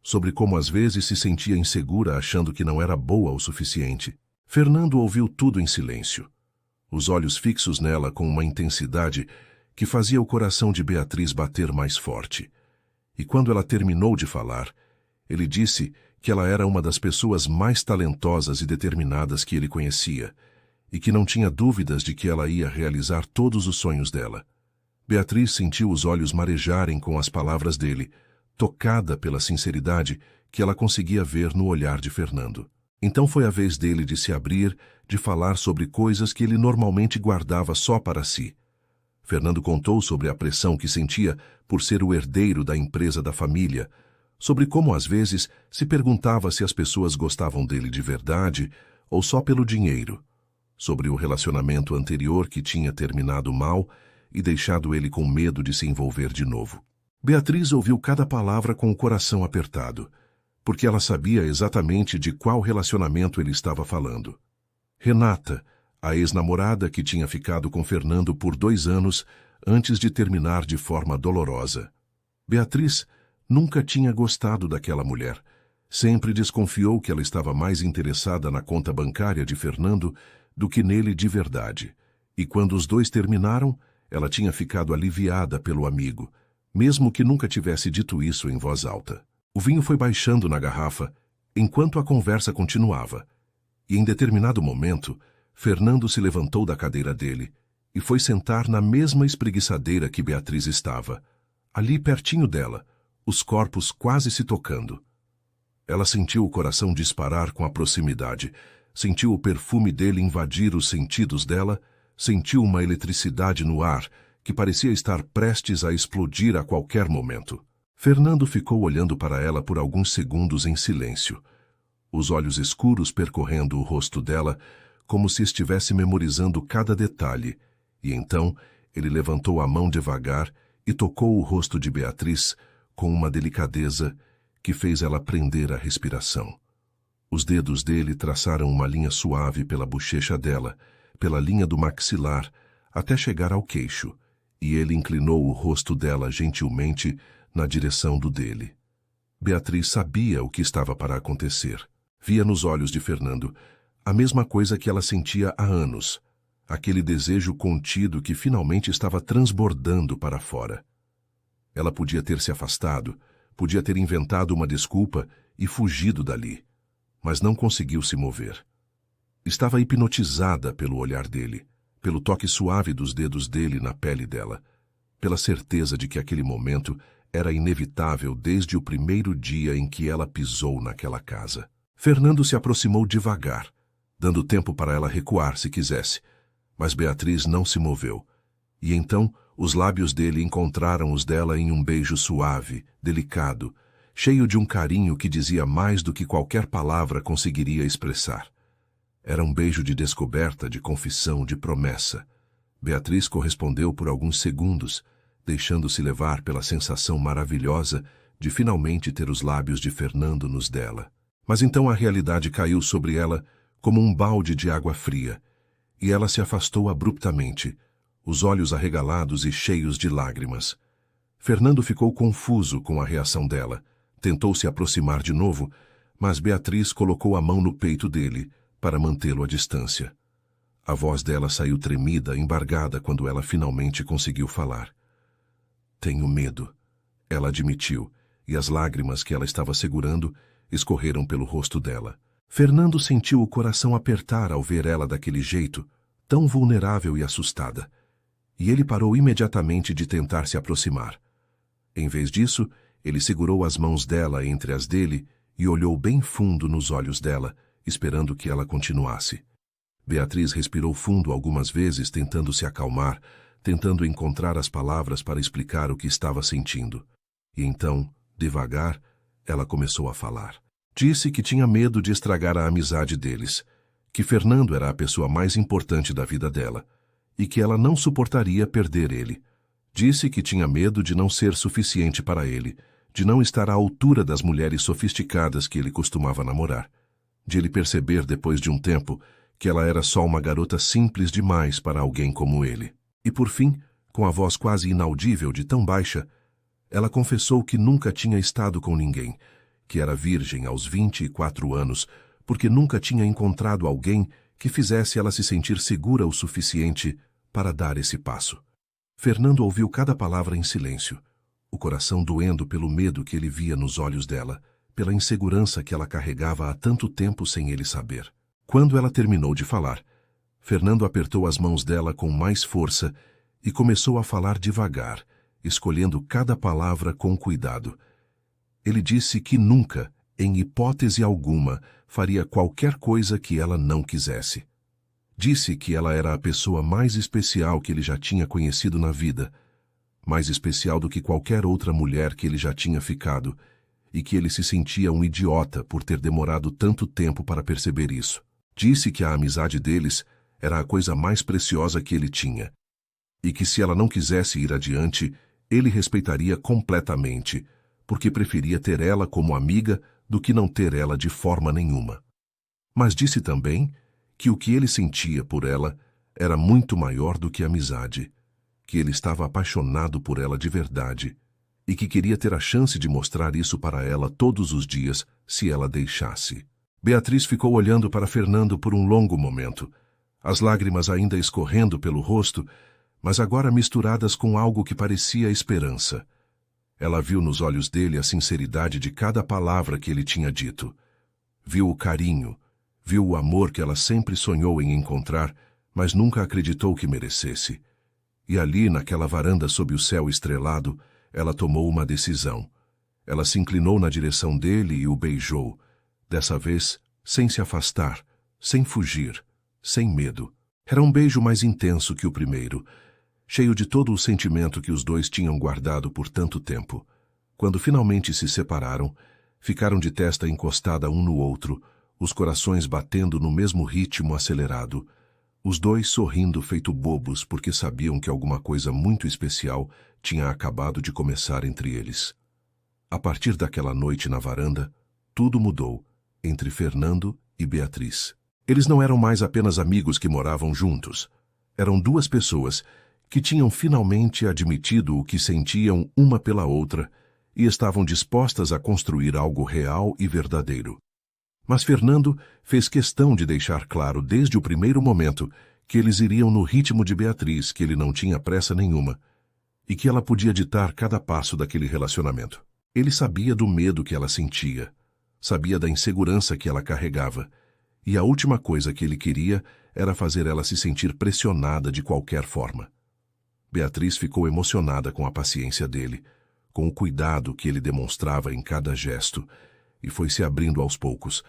sobre como às vezes se sentia insegura achando que não era boa o suficiente. Fernando ouviu tudo em silêncio, os olhos fixos nela com uma intensidade que fazia o coração de Beatriz bater mais forte. E quando ela terminou de falar, ele disse que ela era uma das pessoas mais talentosas e determinadas que ele conhecia, e que não tinha dúvidas de que ela ia realizar todos os sonhos dela. Beatriz sentiu os olhos marejarem com as palavras dele, tocada pela sinceridade que ela conseguia ver no olhar de Fernando. Então foi a vez dele de se abrir, de falar sobre coisas que ele normalmente guardava só para si. Fernando contou sobre a pressão que sentia por ser o herdeiro da empresa da família, sobre como às vezes se perguntava se as pessoas gostavam dele de verdade ou só pelo dinheiro, sobre o relacionamento anterior que tinha terminado mal e deixado ele com medo de se envolver de novo. Beatriz ouviu cada palavra com o coração apertado, porque ela sabia exatamente de qual relacionamento ele estava falando. Renata, a ex-namorada que tinha ficado com Fernando por 2 anos antes de terminar de forma dolorosa. Beatriz nunca tinha gostado daquela mulher. Sempre desconfiou que ela estava mais interessada na conta bancária de Fernando do que nele de verdade. E quando os dois terminaram, ela tinha ficado aliviada pelo amigo, mesmo que nunca tivesse dito isso em voz alta. O vinho foi baixando na garrafa enquanto a conversa continuava, e em determinado momento, Fernando se levantou da cadeira dele e foi sentar na mesma espreguiçadeira que Beatriz estava, ali pertinho dela, os corpos quase se tocando. Ela sentiu o coração disparar com a proximidade, sentiu o perfume dele invadir os sentidos dela, sentiu uma eletricidade no ar que parecia estar prestes a explodir a qualquer momento. Fernando ficou olhando para ela por alguns segundos em silêncio, os olhos escuros percorrendo o rosto dela, como se estivesse memorizando cada detalhe, e então ele levantou a mão devagar e tocou o rosto de Beatriz com uma delicadeza que fez ela prender a respiração. Os dedos dele traçaram uma linha suave pela bochecha dela, pela linha do maxilar, até chegar ao queixo, e ele inclinou o rosto dela gentilmente na direção do dele. Beatriz sabia o que estava para acontecer. Via nos olhos de Fernando a mesma coisa que ela sentia há anos, aquele desejo contido que finalmente estava transbordando para fora. Ela podia ter se afastado, podia ter inventado uma desculpa e fugido dali, mas não conseguiu se mover. Estava hipnotizada pelo olhar dele, pelo toque suave dos dedos dele na pele dela, pela certeza de que aquele momento era inevitável desde o primeiro dia em que ela pisou naquela casa. Fernando se aproximou devagar, dando tempo para ela recuar se quisesse, mas Beatriz não se moveu, e então os lábios dele encontraram os dela em um beijo suave, delicado, cheio de um carinho que dizia mais do que qualquer palavra conseguiria expressar. Era um beijo de descoberta, de confissão, de promessa. Beatriz correspondeu por alguns segundos, deixando-se levar pela sensação maravilhosa de finalmente ter os lábios de Fernando nos dela. Mas então a realidade caiu sobre ela como um balde de água fria, e ela se afastou abruptamente, os olhos arregalados e cheios de lágrimas. Fernando ficou confuso com a reação dela, tentou se aproximar de novo, mas Beatriz colocou a mão no peito dele para mantê-lo à distância. A voz dela saiu tremida, embargada quando ela finalmente conseguiu falar. "Tenho medo", ela admitiu, e as lágrimas que ela estava segurando escorreram pelo rosto dela. Fernando sentiu o coração apertar ao ver ela daquele jeito, tão vulnerável e assustada, e ele parou imediatamente de tentar se aproximar. Em vez disso, ele segurou as mãos dela entre as dele e olhou bem fundo nos olhos dela, esperando que ela continuasse. Beatriz respirou fundo algumas vezes, tentando se acalmar, tentando encontrar as palavras para explicar o que estava sentindo. E então, devagar, ela começou a falar. Disse que tinha medo de estragar a amizade deles, que Fernando era a pessoa mais importante da vida dela, e que ela não suportaria perder ele. Disse que tinha medo de não ser suficiente para ele, de não estar à altura das mulheres sofisticadas que ele costumava namorar, de ele perceber depois de um tempo que ela era só uma garota simples demais para alguém como ele. E por fim, com a voz quase inaudível de tão baixa, ela confessou que nunca tinha estado com ninguém, que era virgem aos 24 anos, porque nunca tinha encontrado alguém que fizesse ela se sentir segura o suficiente para dar esse passo. Fernando ouviu cada palavra em silêncio, o coração doendo pelo medo que ele via nos olhos dela, pela insegurança que ela carregava há tanto tempo sem ele saber. Quando ela terminou de falar, Fernando apertou as mãos dela com mais força e começou a falar devagar, escolhendo cada palavra com cuidado. Ele disse que nunca, em hipótese alguma, faria qualquer coisa que ela não quisesse. Disse que ela era a pessoa mais especial que ele já tinha conhecido na vida, mais especial do que qualquer outra mulher que ele já tinha ficado, e que ele se sentia um idiota por ter demorado tanto tempo para perceber isso. Disse que a amizade deles era a coisa mais preciosa que ele tinha, e que se ela não quisesse ir adiante, ele respeitaria completamente, porque preferia ter ela como amiga do que não ter ela de forma nenhuma. Mas disse também que o que ele sentia por ela era muito maior do que amizade, que ele estava apaixonado por ela de verdade e que queria ter a chance de mostrar isso para ela todos os dias, se ela deixasse. Beatriz ficou olhando para Fernando por um longo momento, as lágrimas ainda escorrendo pelo rosto, mas agora misturadas com algo que parecia esperança. Ela viu nos olhos dele a sinceridade de cada palavra que ele tinha dito. Viu o carinho, viu o amor que ela sempre sonhou em encontrar, mas nunca acreditou que merecesse. E ali, naquela varanda sob o céu estrelado, ela tomou uma decisão. Ela se inclinou na direção dele e o beijou, dessa vez sem se afastar, sem fugir, sem medo. Era um beijo mais intenso que o primeiro, cheio de todo o sentimento que os dois tinham guardado por tanto tempo. Quando finalmente se separaram, ficaram de testa encostada um no outro, os corações batendo no mesmo ritmo acelerado, os dois sorrindo feito bobos porque sabiam que alguma coisa muito especial tinha acabado de começar entre eles. A partir daquela noite na varanda, tudo mudou entre Fernando e Beatriz. Eles não eram mais apenas amigos que moravam juntos. Eram duas pessoas que tinham finalmente admitido o que sentiam uma pela outra e estavam dispostas a construir algo real e verdadeiro. Mas Fernando fez questão de deixar claro desde o primeiro momento que eles iriam no ritmo de Beatriz, que ele não tinha pressa nenhuma, e que ela podia ditar cada passo daquele relacionamento. Ele sabia do medo que ela sentia, sabia da insegurança que ela carregava, e a última coisa que ele queria era fazer ela se sentir pressionada de qualquer forma. Beatriz ficou emocionada com a paciência dele, com o cuidado que ele demonstrava em cada gesto, e foi se abrindo aos poucos,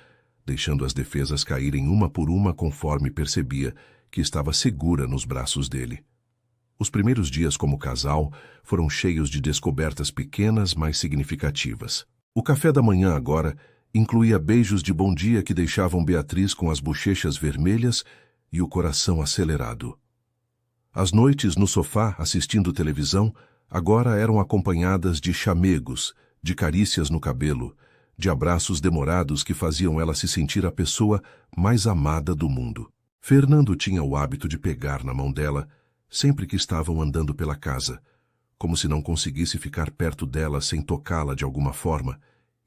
deixando as defesas caírem uma por uma conforme percebia que estava segura nos braços dele. Os primeiros dias como casal foram cheios de descobertas pequenas, mas significativas. O café da manhã agora incluía beijos de bom dia que deixavam Beatriz com as bochechas vermelhas e o coração acelerado. As noites no sofá assistindo televisão agora eram acompanhadas de chamegos, de carícias no cabelo, de abraços demorados que faziam ela se sentir a pessoa mais amada do mundo. Fernando tinha o hábito de pegar na mão dela sempre que estavam andando pela casa, como se não conseguisse ficar perto dela sem tocá-la de alguma forma,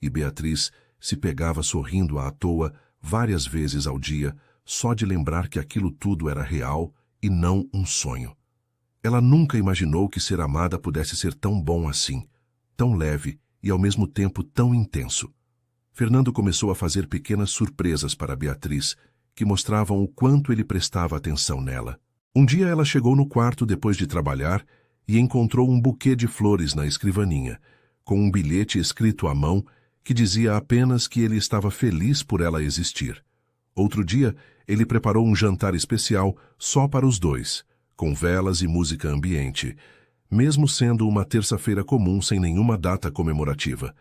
e Beatriz se pegava sorrindo à toa várias vezes ao dia, só de lembrar que aquilo tudo era real e não um sonho. Ela nunca imaginou que ser amada pudesse ser tão bom assim, tão leve e ao mesmo tempo tão intenso. Fernando começou a fazer pequenas surpresas para Beatriz, que mostravam o quanto ele prestava atenção nela. Um dia ela chegou no quarto depois de trabalhar e encontrou um buquê de flores na escrivaninha, com um bilhete escrito à mão que dizia apenas que ele estava feliz por ela existir. Outro dia, ele preparou um jantar especial só para os dois, com velas e música ambiente, mesmo sendo uma terça-feira comum sem nenhuma data comemorativa.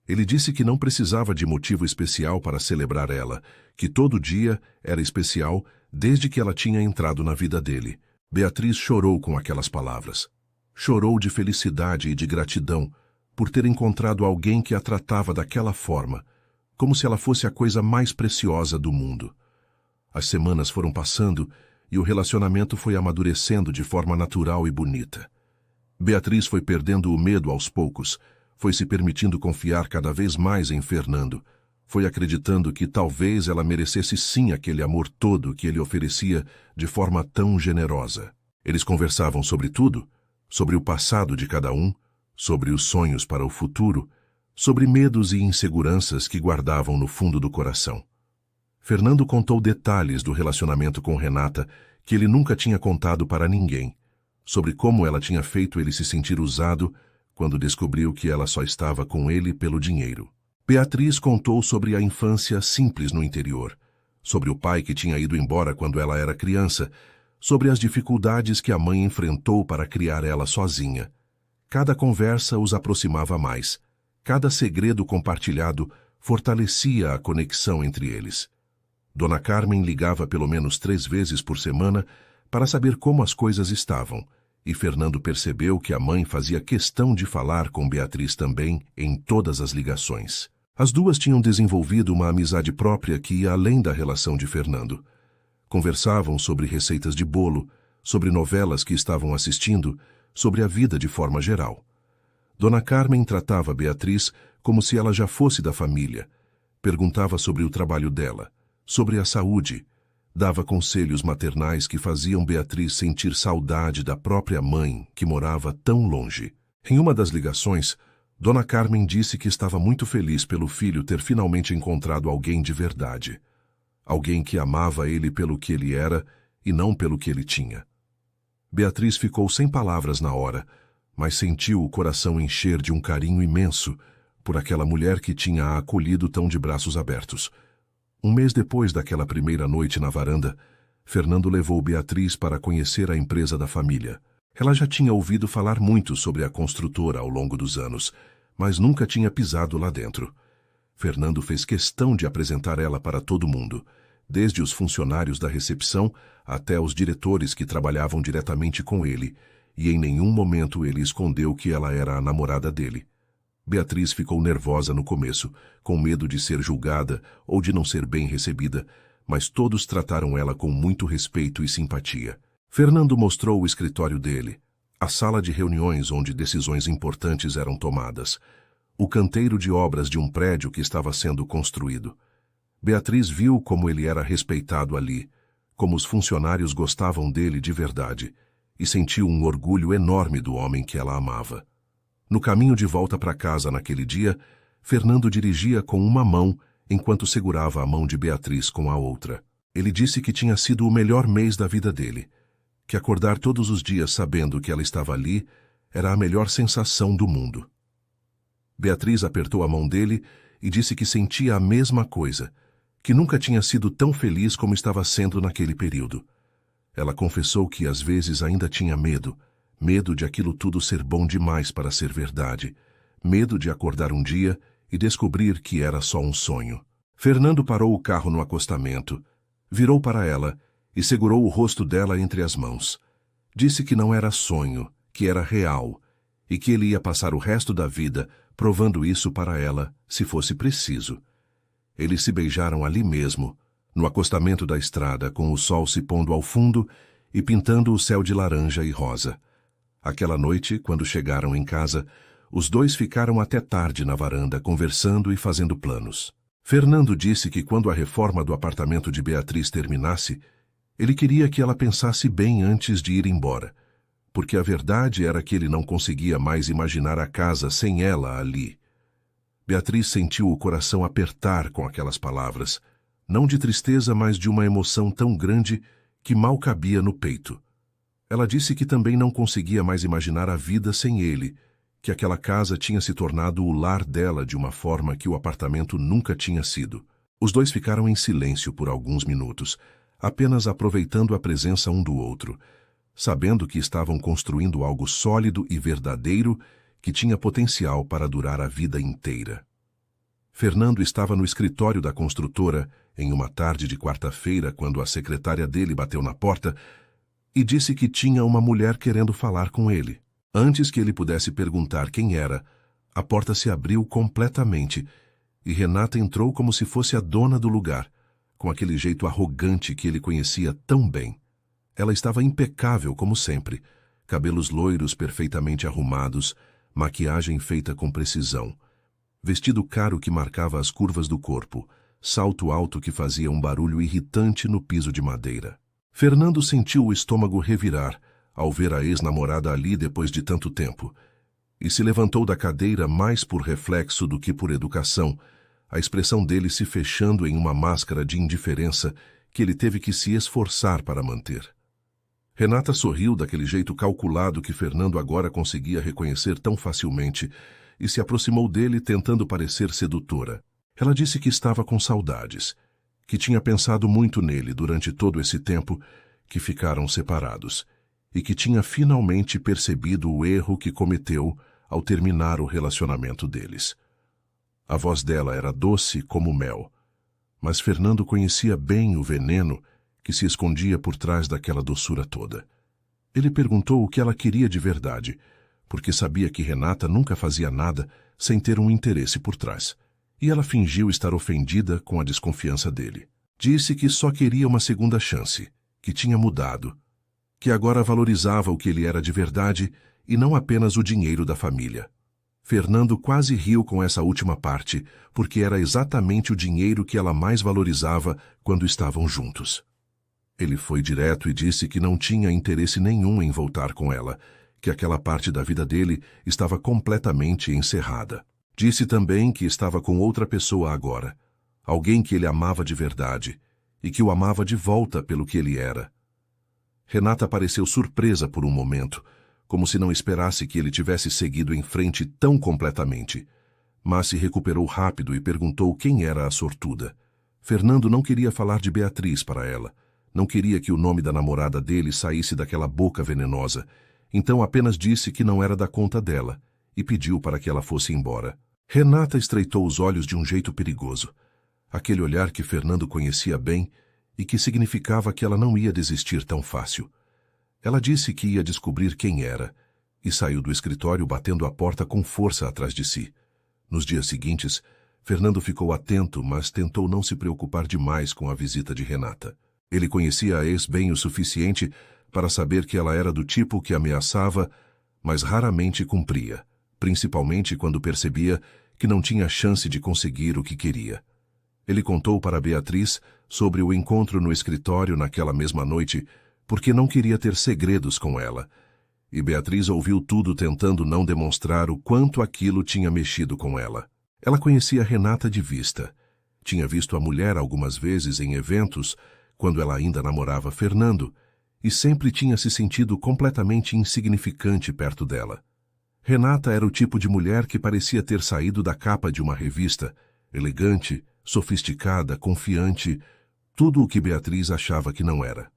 Ele disse que não precisava de motivo especial para celebrar ela, que todo dia era especial desde que ela tinha entrado na vida dele. Beatriz chorou com aquelas palavras. Chorou de felicidade e de gratidão por ter encontrado alguém que a tratava daquela forma, como se ela fosse a coisa mais preciosa do mundo. As semanas foram passando e o relacionamento foi amadurecendo de forma natural e bonita. Beatriz foi perdendo o medo aos poucos, foi se permitindo confiar cada vez mais em Fernando, foi acreditando que talvez ela merecesse sim aquele amor todo que ele oferecia de forma tão generosa. Eles conversavam sobre tudo, sobre o passado de cada um, sobre os sonhos para o futuro, sobre medos e inseguranças que guardavam no fundo do coração. Fernando contou detalhes do relacionamento com Renata que ele nunca tinha contado para ninguém, sobre como ela tinha feito ele se sentir usado quando descobriu que ela só estava com ele pelo dinheiro. Beatriz contou sobre a infância simples no interior, sobre o pai que tinha ido embora quando ela era criança, sobre as dificuldades que a mãe enfrentou para criar ela sozinha. Cada conversa os aproximava mais. Cada segredo compartilhado fortalecia a conexão entre eles. Dona Carmen ligava pelo menos 3 vezes por semana para saber como as coisas estavam, e Fernando percebeu que a mãe fazia questão de falar com Beatriz também em todas as ligações. As duas tinham desenvolvido uma amizade própria que ia além da relação de Fernando. Conversavam sobre receitas de bolo, sobre novelas que estavam assistindo, sobre a vida de forma geral. Dona Carmen tratava Beatriz como se ela já fosse da família. Perguntava sobre o trabalho dela, sobre a saúde. Dava conselhos maternais que faziam Beatriz sentir saudade da própria mãe, que morava tão longe. Em uma das ligações, Dona Carmen disse que estava muito feliz pelo filho ter finalmente encontrado alguém de verdade. Alguém que amava ele pelo que ele era e não pelo que ele tinha. Beatriz ficou sem palavras na hora, mas sentiu o coração encher de um carinho imenso por aquela mulher que tinha a acolhido tão de braços abertos. Um mês depois daquela primeira noite na varanda, Fernando levou Beatriz para conhecer a empresa da família. Ela já tinha ouvido falar muito sobre a construtora ao longo dos anos, mas nunca tinha pisado lá dentro. Fernando fez questão de apresentar ela para todo mundo, desde os funcionários da recepção até os diretores que trabalhavam diretamente com ele, e em nenhum momento ele escondeu que ela era a namorada dele. Beatriz ficou nervosa no começo, com medo de ser julgada ou de não ser bem recebida, mas todos trataram ela com muito respeito e simpatia. Fernando mostrou o escritório dele, a sala de reuniões onde decisões importantes eram tomadas, o canteiro de obras de um prédio que estava sendo construído. Beatriz viu como ele era respeitado ali, como os funcionários gostavam dele de verdade, e sentiu um orgulho enorme do homem que ela amava. No caminho de volta para casa naquele dia, Fernando dirigia com uma mão enquanto segurava a mão de Beatriz com a outra. Ele disse que tinha sido o melhor mês da vida dele, que acordar todos os dias sabendo que ela estava ali era a melhor sensação do mundo. Beatriz apertou a mão dele e disse que sentia a mesma coisa, que nunca tinha sido tão feliz como estava sendo naquele período. Ela confessou que às vezes ainda tinha medo de aquilo tudo ser bom demais para ser verdade, medo de acordar um dia e descobrir que era só um sonho. Fernando parou o carro no acostamento, virou para ela e segurou o rosto dela entre as mãos. Disse que não era sonho, que era real, e que ele ia passar o resto da vida provando isso para ela, se fosse preciso. Eles se beijaram ali mesmo, no acostamento da estrada, com o sol se pondo ao fundo e pintando o céu de laranja e rosa. Aquela noite, quando chegaram em casa, os dois ficaram até tarde na varanda, conversando e fazendo planos. Fernando disse que quando a reforma do apartamento de Beatriz terminasse, ele queria que ela pensasse bem antes de ir embora, porque a verdade era que ele não conseguia mais imaginar a casa sem ela ali. Beatriz sentiu o coração apertar com aquelas palavras, não de tristeza, mas de uma emoção tão grande que mal cabia no peito. Ela disse que também não conseguia mais imaginar a vida sem ele, que aquela casa tinha se tornado o lar dela de uma forma que o apartamento nunca tinha sido. Os dois ficaram em silêncio por alguns minutos, apenas aproveitando a presença um do outro, sabendo que estavam construindo algo sólido e verdadeiro que tinha potencial para durar a vida inteira. Fernando estava no escritório da construtora em uma tarde de quarta-feira quando a secretária dele bateu na porta e disse que tinha uma mulher querendo falar com ele. Antes que ele pudesse perguntar quem era, a porta se abriu completamente e Renata entrou como se fosse a dona do lugar, com aquele jeito arrogante que ele conhecia tão bem. Ela estava impecável como sempre, cabelos loiros perfeitamente arrumados, maquiagem feita com precisão, vestido caro que marcava as curvas do corpo, salto alto que fazia um barulho irritante no piso de madeira. Fernando sentiu o estômago revirar ao ver a ex-namorada ali depois de tanto tempo, e se levantou da cadeira mais por reflexo do que por educação, a expressão dele se fechando em uma máscara de indiferença que ele teve que se esforçar para manter. Renata sorriu daquele jeito calculado que Fernando agora conseguia reconhecer tão facilmente e se aproximou dele tentando parecer sedutora. Ela disse que estava com saudades, que tinha pensado muito nele durante todo esse tempo que ficaram separados e que tinha finalmente percebido o erro que cometeu ao terminar o relacionamento deles. A voz dela era doce como mel, mas Fernando conhecia bem o veneno que se escondia por trás daquela doçura toda. Ele perguntou o que ela queria de verdade, porque sabia que Renata nunca fazia nada sem ter um interesse por trás. E ela fingiu estar ofendida com a desconfiança dele. Disse que só queria uma segunda chance, que tinha mudado, que agora valorizava o que ele era de verdade e não apenas o dinheiro da família. Fernando quase riu com essa última parte, porque era exatamente o dinheiro que ela mais valorizava quando estavam juntos. Ele foi direto e disse que não tinha interesse nenhum em voltar com ela, que aquela parte da vida dele estava completamente encerrada. Disse também que estava com outra pessoa agora, alguém que ele amava de verdade, e que o amava de volta pelo que ele era. Renata pareceu surpresa por um momento, como se não esperasse que ele tivesse seguido em frente tão completamente, mas se recuperou rápido e perguntou quem era a sortuda. Fernando não queria falar de Beatriz para ela, não queria que o nome da namorada dele saísse daquela boca venenosa, então apenas disse que não era da conta dela e pediu para que ela fosse embora. Renata estreitou os olhos de um jeito perigoso, aquele olhar que Fernando conhecia bem e que significava que ela não ia desistir tão fácil. Ela disse que ia descobrir quem era e saiu do escritório batendo a porta com força atrás de si. Nos dias seguintes, Fernando ficou atento, mas tentou não se preocupar demais com a visita de Renata. Ele conhecia a ex bem o suficiente para saber que ela era do tipo que ameaçava, mas raramente cumpria, principalmente quando percebia que não tinha chance de conseguir o que queria. Ele contou para Beatriz sobre o encontro no escritório naquela mesma noite, porque não queria ter segredos com ela, e Beatriz ouviu tudo tentando não demonstrar o quanto aquilo tinha mexido com ela. Ela conhecia Renata de vista. Tinha visto a mulher algumas vezes em eventos, quando ela ainda namorava Fernando, e sempre tinha se sentido completamente insignificante perto dela. Renata era o tipo de mulher que parecia ter saído da capa de uma revista, elegante, sofisticada, confiante, tudo o que Beatriz achava que não era.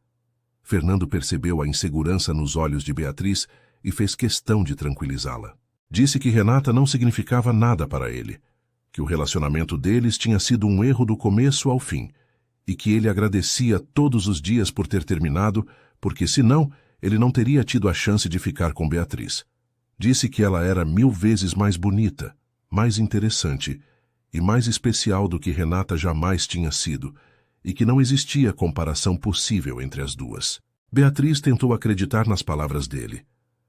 Fernando percebeu a insegurança nos olhos de Beatriz e fez questão de tranquilizá-la. Disse que Renata não significava nada para ele, que o relacionamento deles tinha sido um erro do começo ao fim, e que ele agradecia todos os dias por ter terminado, porque senão ele não teria tido a chance de ficar com Beatriz. Disse que ela era 1000 vezes mais bonita, mais interessante e mais especial do que Renata jamais tinha sido, e que não existia comparação possível entre as duas. Beatriz tentou acreditar nas palavras dele.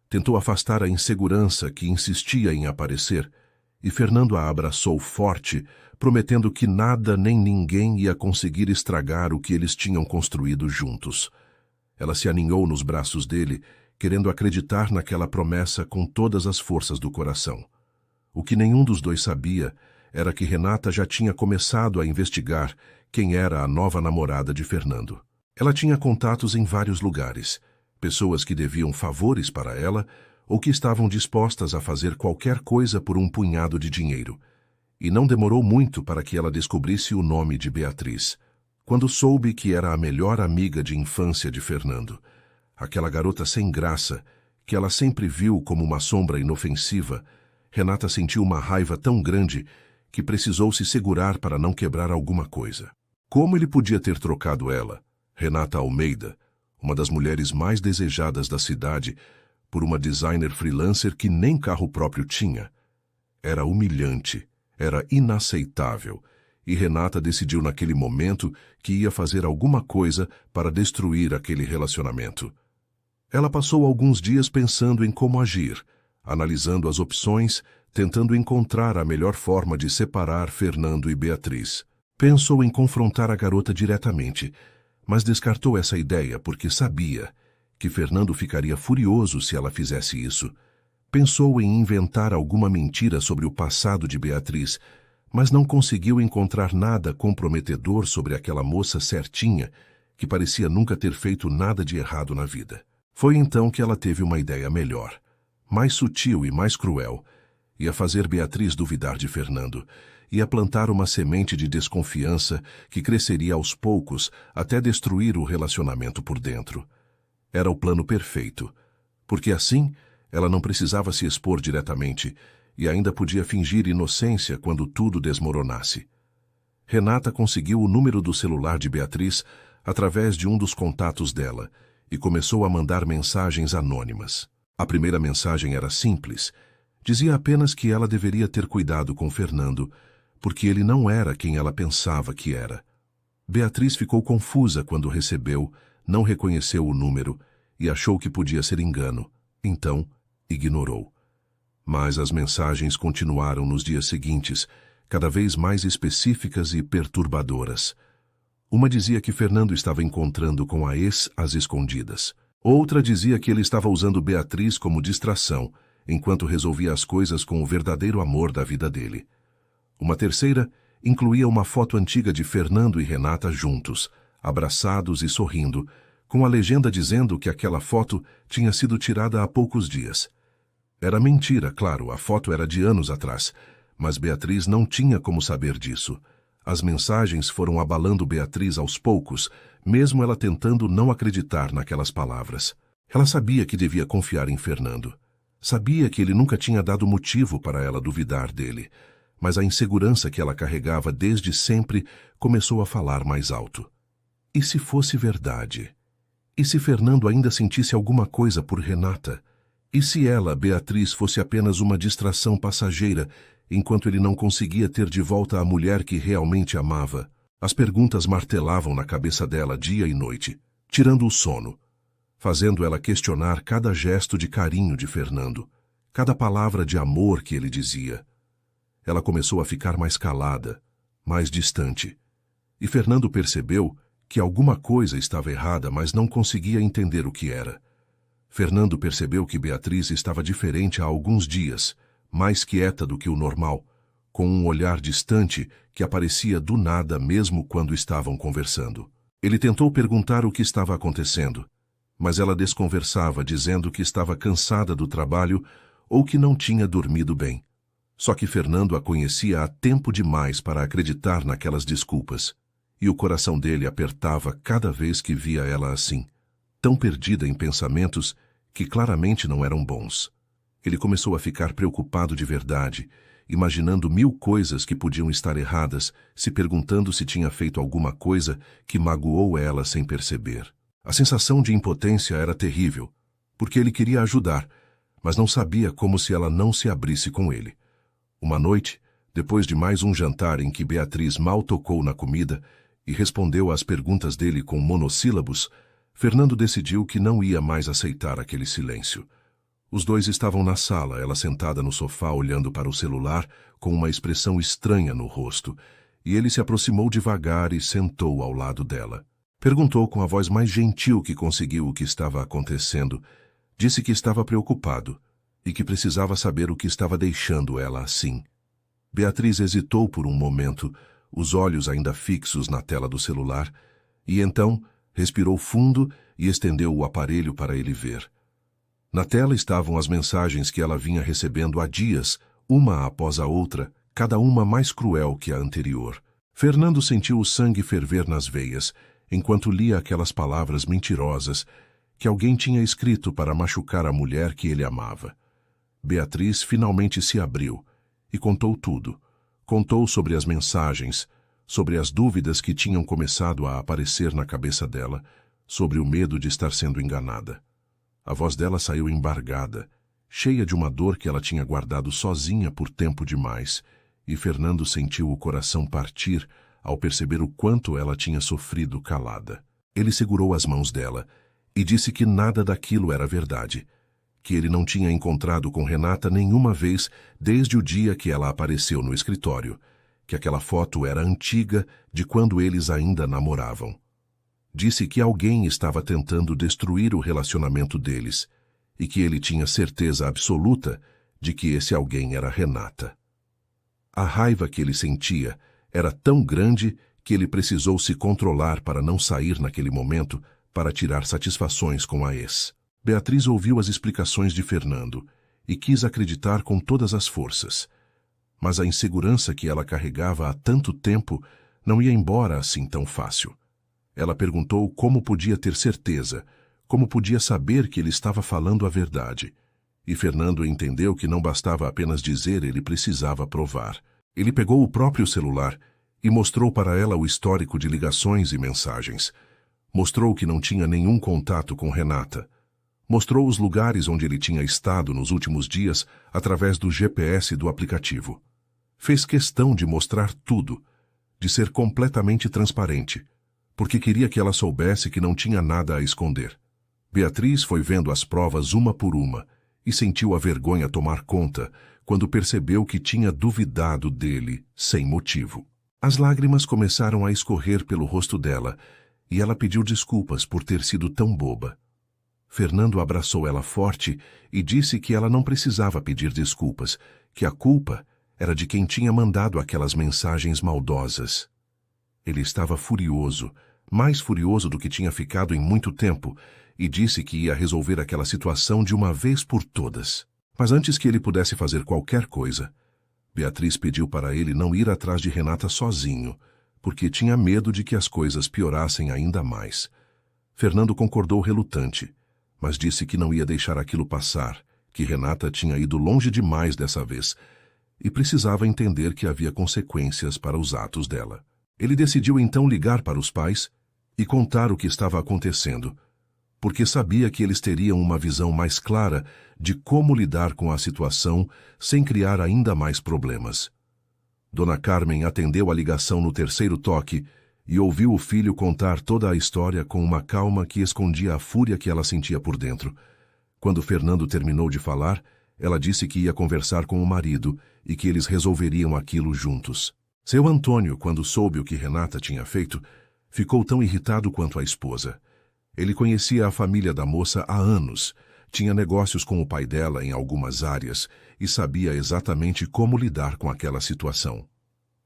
Tentou afastar a insegurança que insistia em aparecer, e Fernando a abraçou forte, prometendo que nada nem ninguém ia conseguir estragar o que eles tinham construído juntos. Ela se aninhou nos braços dele, querendo acreditar naquela promessa com todas as forças do coração. O que nenhum dos dois sabia era que Renata já tinha começado a investigar quem era a nova namorada de Fernando. Ela tinha contatos em vários lugares, pessoas que deviam favores para ela ou que estavam dispostas a fazer qualquer coisa por um punhado de dinheiro. E não demorou muito para que ela descobrisse o nome de Beatriz. Quando soube que era a melhor amiga de infância de Fernando, aquela garota sem graça, que ela sempre viu como uma sombra inofensiva, Renata sentiu uma raiva tão grande que precisou se segurar para não quebrar alguma coisa. Como ele podia ter trocado ela, Renata Almeida, uma das mulheres mais desejadas da cidade, por uma designer freelancer que nem carro próprio tinha? Era humilhante, era inaceitável, e Renata decidiu naquele momento que ia fazer alguma coisa para destruir aquele relacionamento. Ela passou alguns dias pensando em como agir, analisando as opções, tentando encontrar a melhor forma de separar Fernando e Beatriz. Pensou em confrontar a garota diretamente, mas descartou essa ideia porque sabia que Fernando ficaria furioso se ela fizesse isso. Pensou em inventar alguma mentira sobre o passado de Beatriz, mas não conseguiu encontrar nada comprometedor sobre aquela moça certinha que parecia nunca ter feito nada de errado na vida. Foi então que ela teve uma ideia melhor, mais sutil e mais cruel. Ia fazer Beatriz duvidar de Fernando, ia plantar uma semente de desconfiança que cresceria aos poucos até destruir o relacionamento por dentro. Era o plano perfeito, porque assim ela não precisava se expor diretamente e ainda podia fingir inocência quando tudo desmoronasse. Renata conseguiu o número do celular de Beatriz através de um dos contatos dela e começou a mandar mensagens anônimas. A primeira mensagem era simples. Dizia apenas que ela deveria ter cuidado com Fernando, porque ele não era quem ela pensava que era. Beatriz ficou confusa quando recebeu, não reconheceu o número e achou que podia ser engano. Então, ignorou. Mas as mensagens continuaram nos dias seguintes, cada vez mais específicas e perturbadoras. Uma dizia que Fernando estava encontrando com a ex às escondidas. Outra dizia que ele estava usando Beatriz como distração, enquanto resolvia as coisas com o verdadeiro amor da vida dele. Uma terceira incluía uma foto antiga de Fernando e Renata juntos, abraçados e sorrindo, com a legenda dizendo que aquela foto tinha sido tirada há poucos dias. Era mentira, claro, a foto era de anos atrás, mas Beatriz não tinha como saber disso. As mensagens foram abalando Beatriz aos poucos, mesmo ela tentando não acreditar naquelas palavras. Ela sabia que devia confiar em Fernando. Sabia que ele nunca tinha dado motivo para ela duvidar dele, mas a insegurança que ela carregava desde sempre começou a falar mais alto. E se fosse verdade? E se Fernando ainda sentisse alguma coisa por Renata? E se ela, Beatriz, fosse apenas uma distração passageira, enquanto ele não conseguia ter de volta a mulher que realmente amava? As perguntas martelavam na cabeça dela dia e noite, tirando o sono, fazendo ela questionar cada gesto de carinho de Fernando, cada palavra de amor que ele dizia. Ela começou a ficar mais calada, mais distante. E Fernando percebeu que alguma coisa estava errada, mas não conseguia entender o que era. Fernando percebeu que Beatriz estava diferente há alguns dias, mais quieta do que o normal, com um olhar distante que aparecia do nada mesmo quando estavam conversando. Ele tentou perguntar o que estava acontecendo, mas ela desconversava, dizendo que estava cansada do trabalho ou que não tinha dormido bem. Só que Fernando a conhecia há tempo demais para acreditar naquelas desculpas, e o coração dele apertava cada vez que via ela assim, tão perdida em pensamentos que claramente não eram bons. Ele começou a ficar preocupado de verdade, imaginando 1000 coisas que podiam estar erradas, se perguntando se tinha feito alguma coisa que magoou ela sem perceber. A sensação de impotência era terrível, porque ele queria ajudar, mas não sabia como se ela não se abrisse com ele. Uma noite, depois de mais um jantar em que Beatriz mal tocou na comida e respondeu às perguntas dele com monossílabos, Fernando decidiu que não ia mais aceitar aquele silêncio. Os dois estavam na sala, ela sentada no sofá olhando para o celular com uma expressão estranha no rosto, e ele se aproximou devagar e sentou ao lado dela. Perguntou com a voz mais gentil que conseguiu o que estava acontecendo. Disse que estava preocupado e que precisava saber o que estava deixando ela assim. Beatriz hesitou por um momento, os olhos ainda fixos na tela do celular, e então respirou fundo e estendeu o aparelho para ele ver. Na tela estavam as mensagens que ela vinha recebendo há dias, uma após a outra, cada uma mais cruel que a anterior. Fernando sentiu o sangue ferver nas veias, enquanto lia aquelas palavras mentirosas que alguém tinha escrito para machucar a mulher que ele amava. Beatriz finalmente se abriu e contou tudo. Contou sobre as mensagens, sobre as dúvidas que tinham começado a aparecer na cabeça dela, sobre o medo de estar sendo enganada. A voz dela saiu embargada, cheia de uma dor que ela tinha guardado sozinha por tempo demais, e Fernando sentiu o coração partir ao perceber o quanto ela tinha sofrido calada. Ele segurou as mãos dela e disse que nada daquilo era verdade, que ele não tinha encontrado com Renata nenhuma vez desde o dia que ela apareceu no escritório, que aquela foto era antiga de quando eles ainda namoravam. Disse que alguém estava tentando destruir o relacionamento deles e que ele tinha certeza absoluta de que esse alguém era Renata. A raiva que ele sentia era tão grande que ele precisou se controlar para não sair naquele momento para tirar satisfações com a ex. Beatriz ouviu as explicações de Fernando e quis acreditar com todas as forças. Mas a insegurança que ela carregava há tanto tempo não ia embora assim tão fácil. Ela perguntou como podia ter certeza, como podia saber que ele estava falando a verdade. E Fernando entendeu que não bastava apenas dizer, ele precisava provar. Ele pegou o próprio celular e mostrou para ela o histórico de ligações e mensagens. Mostrou que não tinha nenhum contato com Renata. Mostrou os lugares onde ele tinha estado nos últimos dias através do GPS do aplicativo. Fez questão de mostrar tudo, de ser completamente transparente, porque queria que ela soubesse que não tinha nada a esconder. Beatriz foi vendo as provas uma por uma e sentiu a vergonha tomar conta quando percebeu que tinha duvidado dele sem motivo. As lágrimas começaram a escorrer pelo rosto dela e ela pediu desculpas por ter sido tão boba. Fernando abraçou ela forte e disse que ela não precisava pedir desculpas, que a culpa era de quem tinha mandado aquelas mensagens maldosas. Ele estava furioso, mais furioso do que tinha ficado em muito tempo, e disse que ia resolver aquela situação de uma vez por todas. Mas antes que ele pudesse fazer qualquer coisa, Beatriz pediu para ele não ir atrás de Renata sozinho, porque tinha medo de que as coisas piorassem ainda mais. Fernando concordou relutante, mas disse que não ia deixar aquilo passar, que Renata tinha ido longe demais dessa vez, e precisava entender que havia consequências para os atos dela. Ele decidiu então ligar para os pais e contar o que estava acontecendo, porque sabia que eles teriam uma visão mais clara de como lidar com a situação sem criar ainda mais problemas. Dona Carmen atendeu a ligação no terceiro toque e ouviu o filho contar toda a história com uma calma que escondia a fúria que ela sentia por dentro. Quando Fernando terminou de falar, ela disse que ia conversar com o marido e que eles resolveriam aquilo juntos. Seu Antônio, quando soube o que Renata tinha feito, ficou tão irritado quanto a esposa. Ele conhecia a família da moça há anos, tinha negócios com o pai dela em algumas áreas e sabia exatamente como lidar com aquela situação.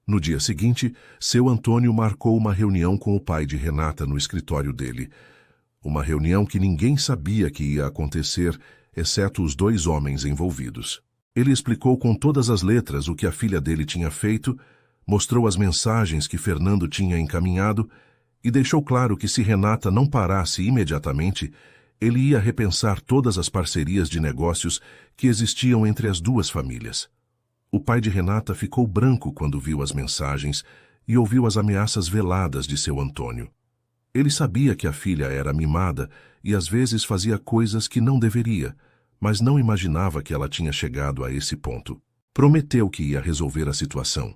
No dia seguinte, seu Antônio marcou uma reunião com o pai de Renata no escritório dele. Uma reunião que ninguém sabia que ia acontecer, exceto os dois homens envolvidos. Ele explicou com todas as letras o que a filha dele tinha feito, mostrou as mensagens que Fernando tinha encaminhado e deixou claro que se Renata não parasse imediatamente, ele ia repensar todas as parcerias de negócios que existiam entre as duas famílias. O pai de Renata ficou branco quando viu as mensagens e ouviu as ameaças veladas de seu Antônio. Ele sabia que a filha era mimada e às vezes fazia coisas que não deveria, mas não imaginava que ela tinha chegado a esse ponto. Prometeu que ia resolver a situação,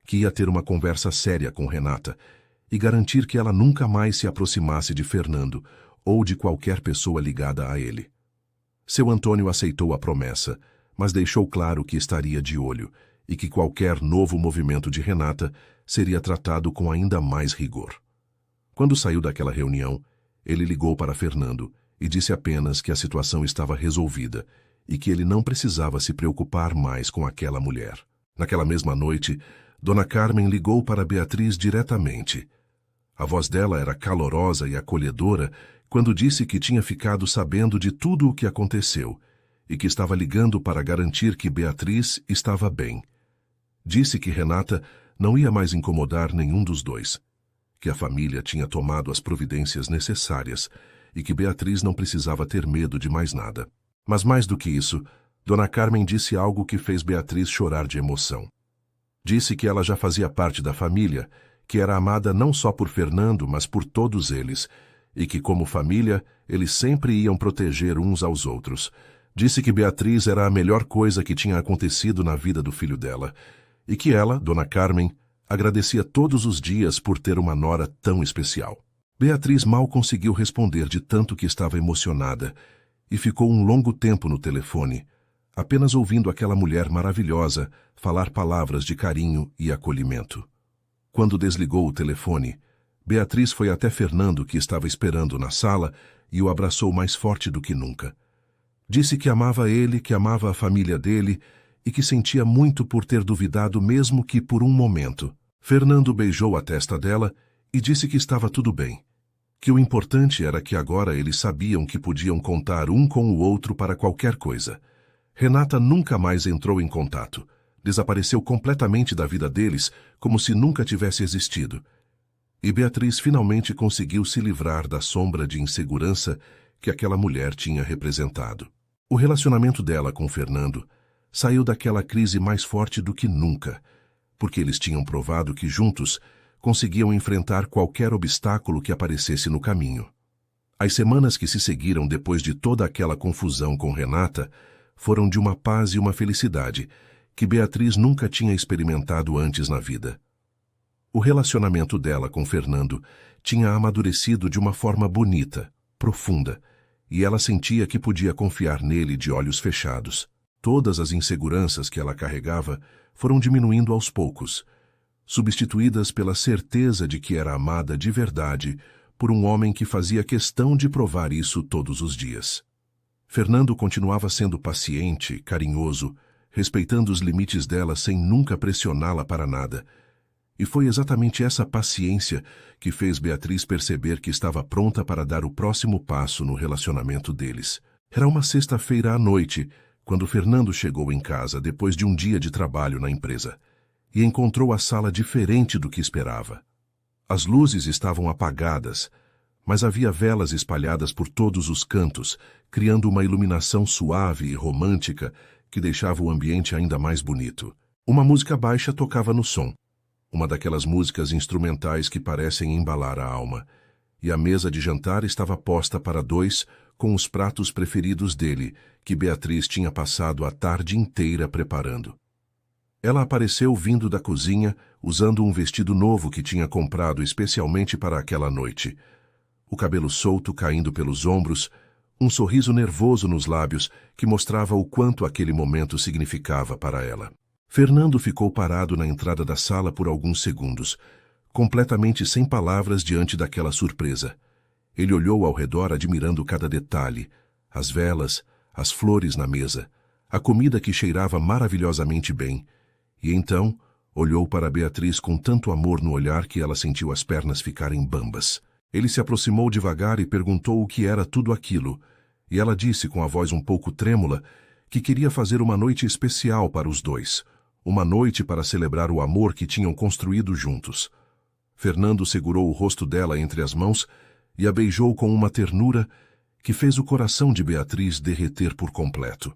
que ia ter uma conversa séria com Renata e garantir que ela nunca mais se aproximasse de Fernando ou de qualquer pessoa ligada a ele. Seu Antônio aceitou a promessa, mas deixou claro que estaria de olho e que qualquer novo movimento de Renata seria tratado com ainda mais rigor. Quando saiu daquela reunião, ele ligou para Fernando e disse apenas que a situação estava resolvida e que ele não precisava se preocupar mais com aquela mulher. Naquela mesma noite, Dona Carmen ligou para Beatriz diretamente. A voz dela era calorosa e acolhedora quando disse que tinha ficado sabendo de tudo o que aconteceu e que estava ligando para garantir que Beatriz estava bem. Disse que Renata não ia mais incomodar nenhum dos dois, que a família tinha tomado as providências necessárias e que Beatriz não precisava ter medo de mais nada. Mas mais do que isso, Dona Carmen disse algo que fez Beatriz chorar de emoção. Disse que ela já fazia parte da família, que era amada não só por Fernando, mas por todos eles, e que, como família, eles sempre iam proteger uns aos outros. Disse que Beatriz era a melhor coisa que tinha acontecido na vida do filho dela, e que ela, Dona Carmen, agradecia todos os dias por ter uma nora tão especial. Beatriz mal conseguiu responder de tanto que estava emocionada, e ficou um longo tempo no telefone, apenas ouvindo aquela mulher maravilhosa falar palavras de carinho e acolhimento. Quando desligou o telefone, Beatriz foi até Fernando, que estava esperando na sala, e o abraçou mais forte do que nunca. Disse que amava ele, que amava a família dele, e que sentia muito por ter duvidado mesmo que por um momento. Fernando beijou a testa dela e disse que estava tudo bem, que o importante era que agora eles sabiam que podiam contar um com o outro para qualquer coisa. Renata nunca mais entrou em contato. Desapareceu completamente da vida deles, como se nunca tivesse existido. E Beatriz finalmente conseguiu se livrar da sombra de insegurança que aquela mulher tinha representado. O relacionamento dela com Fernando saiu daquela crise mais forte do que nunca, porque eles tinham provado que juntos conseguiam enfrentar qualquer obstáculo que aparecesse no caminho. As semanas que se seguiram depois de toda aquela confusão com Renata foram de uma paz e uma felicidade que Beatriz nunca tinha experimentado antes na vida. O relacionamento dela com Fernando tinha amadurecido de uma forma bonita, profunda, e ela sentia que podia confiar nele de olhos fechados. Todas as inseguranças que ela carregava foram diminuindo aos poucos, substituídas pela certeza de que era amada de verdade por um homem que fazia questão de provar isso todos os dias. Fernando continuava sendo paciente, carinhoso, respeitando os limites dela sem nunca pressioná-la para nada. E foi exatamente essa paciência que fez Beatriz perceber que estava pronta para dar o próximo passo no relacionamento deles. Era uma sexta-feira à noite, quando Fernando chegou em casa depois de um dia de trabalho na empresa, e encontrou a sala diferente do que esperava. As luzes estavam apagadas, mas havia velas espalhadas por todos os cantos, criando uma iluminação suave e romântica que deixava o ambiente ainda mais bonito. Uma música baixa tocava no som, uma daquelas músicas instrumentais que parecem embalar a alma, e a mesa de jantar estava posta para dois com os pratos preferidos dele, que Beatriz tinha passado a tarde inteira preparando. Ela apareceu vindo da cozinha, usando um vestido novo que tinha comprado especialmente para aquela noite. O cabelo solto caindo pelos ombros, um sorriso nervoso nos lábios que mostrava o quanto aquele momento significava para ela. Fernando ficou parado na entrada da sala por alguns segundos, completamente sem palavras diante daquela surpresa. Ele olhou ao redor admirando cada detalhe, as velas, as flores na mesa, a comida que cheirava maravilhosamente bem, e então olhou para Beatriz com tanto amor no olhar que ela sentiu as pernas ficarem bambas. Ele se aproximou devagar e perguntou o que era tudo aquilo, e ela disse com a voz um pouco trêmula que queria fazer uma noite especial para os dois, uma noite para celebrar o amor que tinham construído juntos. Fernando segurou o rosto dela entre as mãos e a beijou com uma ternura que fez o coração de Beatriz derreter por completo.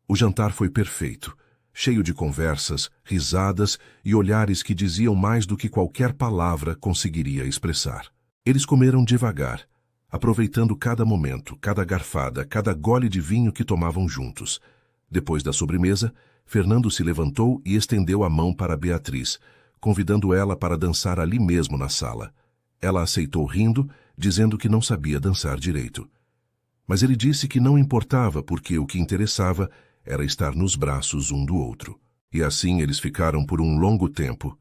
O jantar foi perfeito, cheio de conversas, risadas e olhares que diziam mais do que qualquer palavra conseguiria expressar. Eles comeram devagar, aproveitando cada momento, cada garfada, cada gole de vinho que tomavam juntos. Depois da sobremesa, Fernando se levantou e estendeu a mão para Beatriz, convidando ela para dançar ali mesmo na sala. Ela aceitou rindo, dizendo que não sabia dançar direito. Mas ele disse que não importava porque o que interessava era estar nos braços um do outro. E assim eles ficaram por um longo tempo,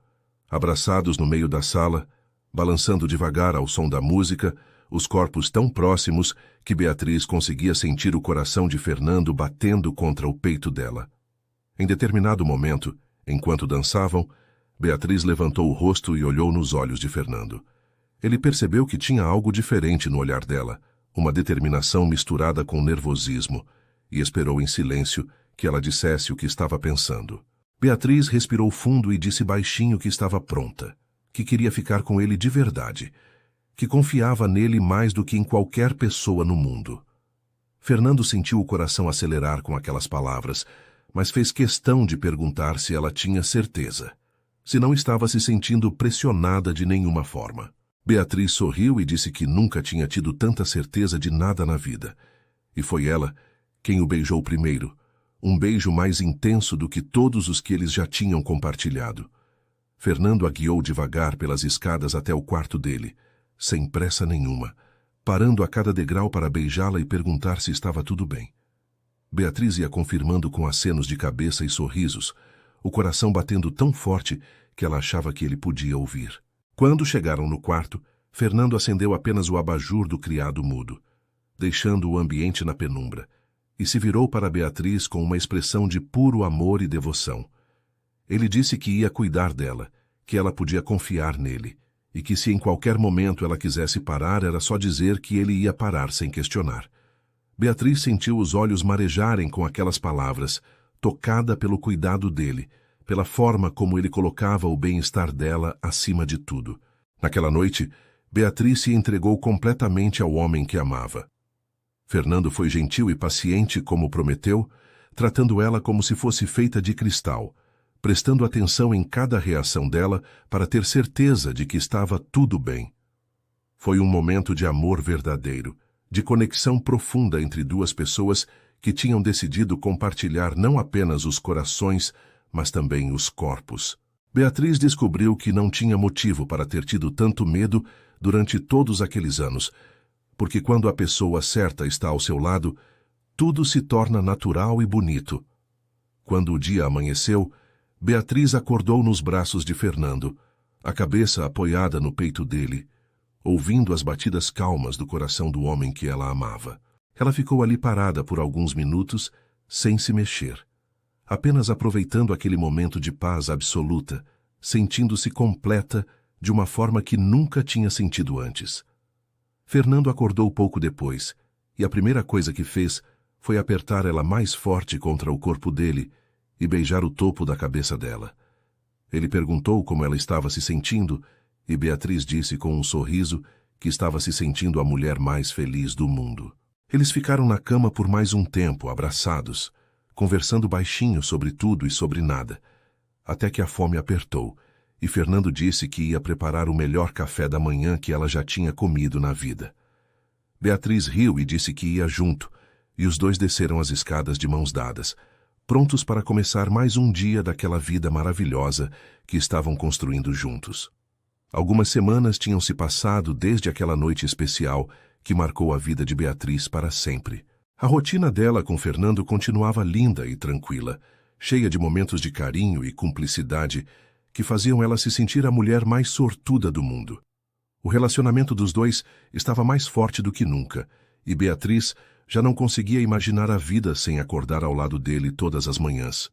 abraçados no meio da sala, balançando devagar ao som da música, os corpos tão próximos que Beatriz conseguia sentir o coração de Fernando batendo contra o peito dela. Em determinado momento, enquanto dançavam, Beatriz levantou o rosto e olhou nos olhos de Fernando. Ele percebeu que tinha algo diferente no olhar dela, uma determinação misturada com nervosismo, e esperou em silêncio que ela dissesse o que estava pensando. Beatriz respirou fundo e disse baixinho que estava pronta, que queria ficar com ele de verdade, que confiava nele mais do que em qualquer pessoa no mundo. Fernando sentiu o coração acelerar com aquelas palavras, mas fez questão de perguntar se ela tinha certeza, se não estava se sentindo pressionada de nenhuma forma. Beatriz sorriu e disse que nunca tinha tido tanta certeza de nada na vida, e foi ela quem o beijou primeiro, um beijo mais intenso do que todos os que eles já tinham compartilhado. Fernando a guiou devagar pelas escadas até o quarto dele, sem pressa nenhuma, parando a cada degrau para beijá-la e perguntar se estava tudo bem. Beatriz ia confirmando com acenos de cabeça e sorrisos, o coração batendo tão forte que ela achava que ele podia ouvir. Quando chegaram no quarto, Fernando acendeu apenas o abajur do criado mudo, deixando o ambiente na penumbra, e se virou para Beatriz com uma expressão de puro amor e devoção. Ele disse que ia cuidar dela, que ela podia confiar nele, e que se em qualquer momento ela quisesse parar, era só dizer que ele ia parar sem questionar. Beatriz sentiu os olhos marejarem com aquelas palavras, tocada pelo cuidado dele, pela forma como ele colocava o bem-estar dela acima de tudo. Naquela noite, Beatriz se entregou completamente ao homem que amava. Fernando foi gentil e paciente como prometeu, tratando ela como se fosse feita de cristal, prestando atenção em cada reação dela para ter certeza de que estava tudo bem. Foi um momento de amor verdadeiro, de conexão profunda entre duas pessoas que tinham decidido compartilhar não apenas os corações, mas também os corpos. Beatriz descobriu que não tinha motivo para ter tido tanto medo durante todos aqueles anos, porque quando a pessoa certa está ao seu lado, tudo se torna natural e bonito. Quando o dia amanheceu, Beatriz acordou nos braços de Fernando, a cabeça apoiada no peito dele, ouvindo as batidas calmas do coração do homem que ela amava. Ela ficou ali parada por alguns minutos, sem se mexer, apenas aproveitando aquele momento de paz absoluta, sentindo-se completa de uma forma que nunca tinha sentido antes. Fernando acordou pouco depois, e a primeira coisa que fez foi apertar ela mais forte contra o corpo dele e beijar o topo da cabeça dela. Ele perguntou como ela estava se sentindo, e Beatriz disse com um sorriso que estava se sentindo a mulher mais feliz do mundo. Eles ficaram na cama por mais um tempo, abraçados, conversando baixinho sobre tudo e sobre nada, até que a fome apertou, e Fernando disse que ia preparar o melhor café da manhã que ela já tinha comido na vida. Beatriz riu e disse que ia junto, e os dois desceram as escadas de mãos dadas, prontos para começar mais um dia daquela vida maravilhosa que estavam construindo juntos. Algumas semanas tinham se passado desde aquela noite especial que marcou a vida de Beatriz para sempre. A rotina dela com Fernando continuava linda e tranquila, cheia de momentos de carinho e cumplicidade que faziam ela se sentir a mulher mais sortuda do mundo. O relacionamento dos dois estava mais forte do que nunca, e Beatriz já não conseguia imaginar a vida sem acordar ao lado dele todas as manhãs.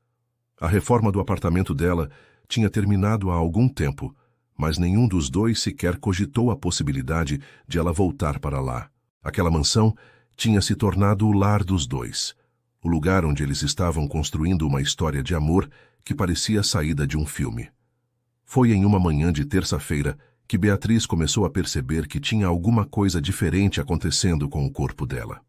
A reforma do apartamento dela tinha terminado há algum tempo, mas nenhum dos dois sequer cogitou a possibilidade de ela voltar para lá. Aquela mansão tinha se tornado o lar dos dois, o lugar onde eles estavam construindo uma história de amor que parecia a saída de um filme. Foi em uma manhã de terça-feira que Beatriz começou a perceber que tinha alguma coisa diferente acontecendo com o corpo dela.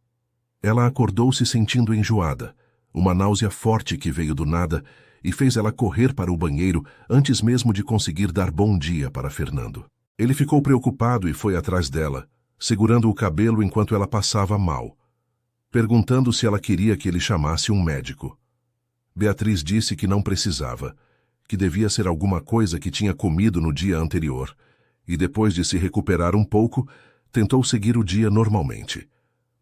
Ela acordou se sentindo enjoada, uma náusea forte que veio do nada e fez ela correr para o banheiro antes mesmo de conseguir dar bom dia para Fernando. Ele ficou preocupado e foi atrás dela, segurando o cabelo enquanto ela passava mal, perguntando se ela queria que ele chamasse um médico. Beatriz disse que não precisava, que devia ser alguma coisa que tinha comido no dia anterior, e depois de se recuperar um pouco, tentou seguir o dia normalmente.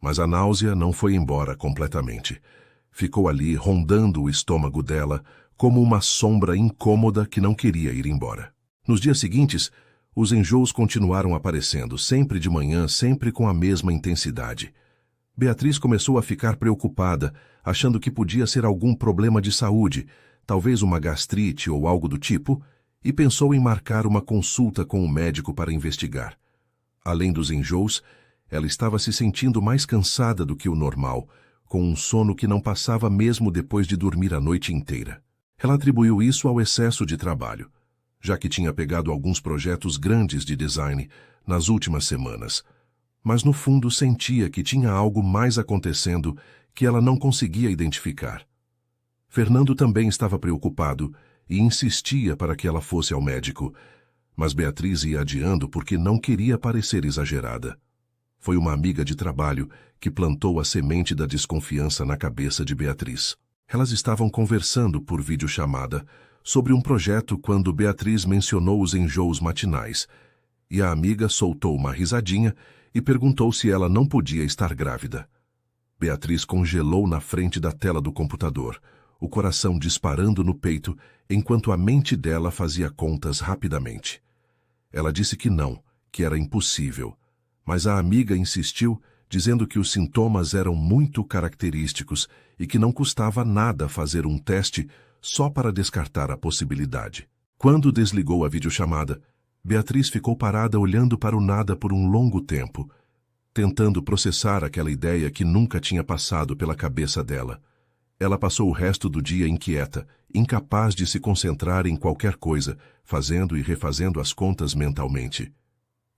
Mas a náusea não foi embora completamente. Ficou ali rondando o estômago dela como uma sombra incômoda que não queria ir embora. Nos dias seguintes, os enjoos continuaram aparecendo, sempre de manhã, sempre com a mesma intensidade. Beatriz começou a ficar preocupada, achando que podia ser algum problema de saúde, talvez uma gastrite ou algo do tipo, e pensou em marcar uma consulta com o médico para investigar. Além dos enjoos, ela estava se sentindo mais cansada do que o normal, com um sono que não passava mesmo depois de dormir a noite inteira. Ela atribuiu isso ao excesso de trabalho, já que tinha pegado alguns projetos grandes de design nas últimas semanas, mas no fundo sentia que tinha algo mais acontecendo que ela não conseguia identificar. Fernando também estava preocupado e insistia para que ela fosse ao médico, mas Beatriz ia adiando porque não queria parecer exagerada. Foi uma amiga de trabalho que plantou a semente da desconfiança na cabeça de Beatriz. Elas estavam conversando por videochamada sobre um projeto quando Beatriz mencionou os enjoos matinais, e a amiga soltou uma risadinha e perguntou se ela não podia estar grávida. Beatriz congelou na frente da tela do computador, o coração disparando no peito, enquanto a mente dela fazia contas rapidamente. Ela disse que não, que era impossível, mas a amiga insistiu, dizendo que os sintomas eram muito característicos e que não custava nada fazer um teste só para descartar a possibilidade. Quando desligou a videochamada, Beatriz ficou parada olhando para o nada por um longo tempo, tentando processar aquela ideia que nunca tinha passado pela cabeça dela. Ela passou o resto do dia inquieta, incapaz de se concentrar em qualquer coisa, fazendo e refazendo as contas mentalmente.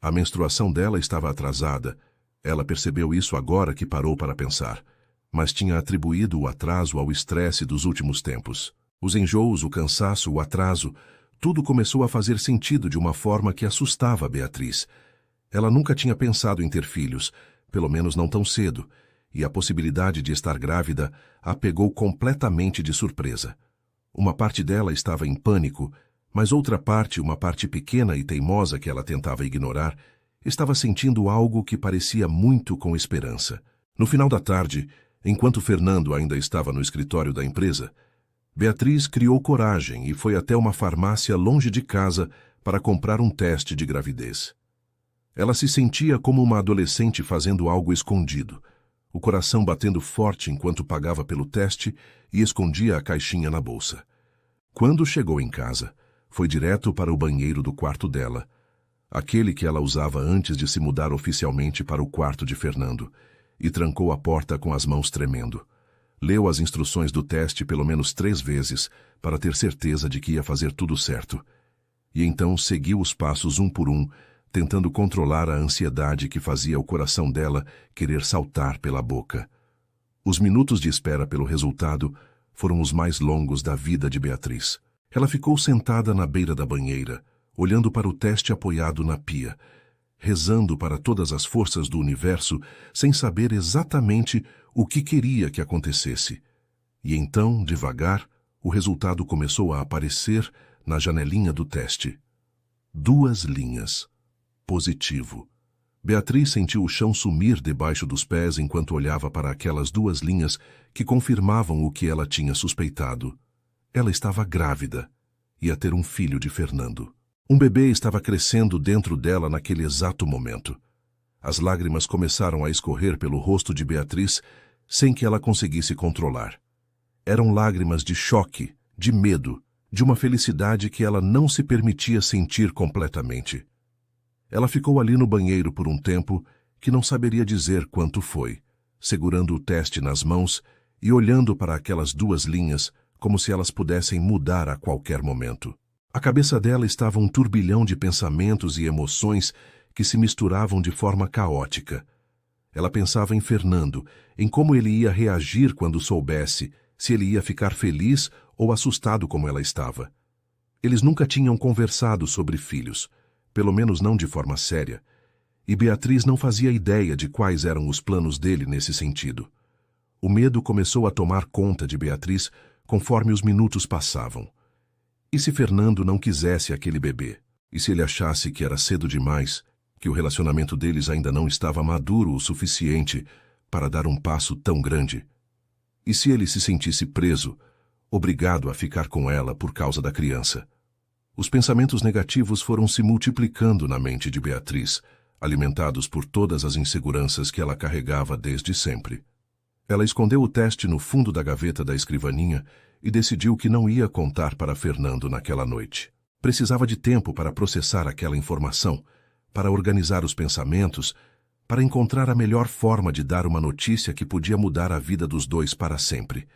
A menstruação dela estava atrasada. Ela percebeu isso agora que parou para pensar, mas tinha atribuído o atraso ao estresse dos últimos tempos. Os enjoos, o cansaço, o atraso, tudo começou a fazer sentido de uma forma que assustava Beatriz. Ela nunca tinha pensado em ter filhos, pelo menos não tão cedo, e a possibilidade de estar grávida a pegou completamente de surpresa. Uma parte dela estava em pânico, mas outra parte, uma parte pequena e teimosa que ela tentava ignorar, estava sentindo algo que parecia muito com esperança. No final da tarde, enquanto Fernando ainda estava no escritório da empresa, Beatriz criou coragem e foi até uma farmácia longe de casa para comprar um teste de gravidez. Ela se sentia como uma adolescente fazendo algo escondido, o coração batendo forte enquanto pagava pelo teste e escondia a caixinha na bolsa. Quando chegou em casa, foi direto para o banheiro do quarto dela, aquele que ela usava antes de se mudar oficialmente para o quarto de Fernando, e trancou a porta com as mãos tremendo. Leu as instruções do teste pelo menos 3 vezes para ter certeza de que ia fazer tudo certo. E então seguiu os passos um por um, tentando controlar a ansiedade que fazia o coração dela querer saltar pela boca. Os minutos de espera pelo resultado foram os mais longos da vida de Beatriz. Ela ficou sentada na beira da banheira, olhando para o teste apoiado na pia, rezando para todas as forças do universo, sem saber exatamente o que queria que acontecesse. E então, devagar, o resultado começou a aparecer na janelinha do teste. 2 linhas. Positivo. Beatriz sentiu o chão sumir debaixo dos pés enquanto olhava para aquelas 2 linhas que confirmavam o que ela tinha suspeitado. Ela estava grávida. Ia ter um filho de Fernando. Um bebê estava crescendo dentro dela naquele exato momento. As lágrimas começaram a escorrer pelo rosto de Beatriz sem que ela conseguisse controlar. Eram lágrimas de choque, de medo, de uma felicidade que ela não se permitia sentir completamente. Ela ficou ali no banheiro por um tempo que não saberia dizer quanto foi, segurando o teste nas mãos e olhando para aquelas 2 linhas como se elas pudessem mudar a qualquer momento. A cabeça dela estava um turbilhão de pensamentos e emoções que se misturavam de forma caótica. Ela pensava em Fernando, em como ele ia reagir quando soubesse, se ele ia ficar feliz ou assustado como ela estava. Eles nunca tinham conversado sobre filhos, pelo menos não de forma séria, e Beatriz não fazia ideia de quais eram os planos dele nesse sentido. O medo começou a tomar conta de Beatriz conforme os minutos passavam. E se Fernando não quisesse aquele bebê? E se ele achasse que era cedo demais, que o relacionamento deles ainda não estava maduro o suficiente para dar um passo tão grande? E se ele se sentisse preso, obrigado a ficar com ela por causa da criança? Os pensamentos negativos foram se multiplicando na mente de Beatriz, alimentados por todas as inseguranças que ela carregava desde sempre. Ela escondeu o teste no fundo da gaveta da escrivaninha e decidiu que não ia contar para Fernando naquela noite. Precisava de tempo para processar aquela informação, para organizar os pensamentos, para encontrar a melhor forma de dar uma notícia que podia mudar a vida dos dois para sempre.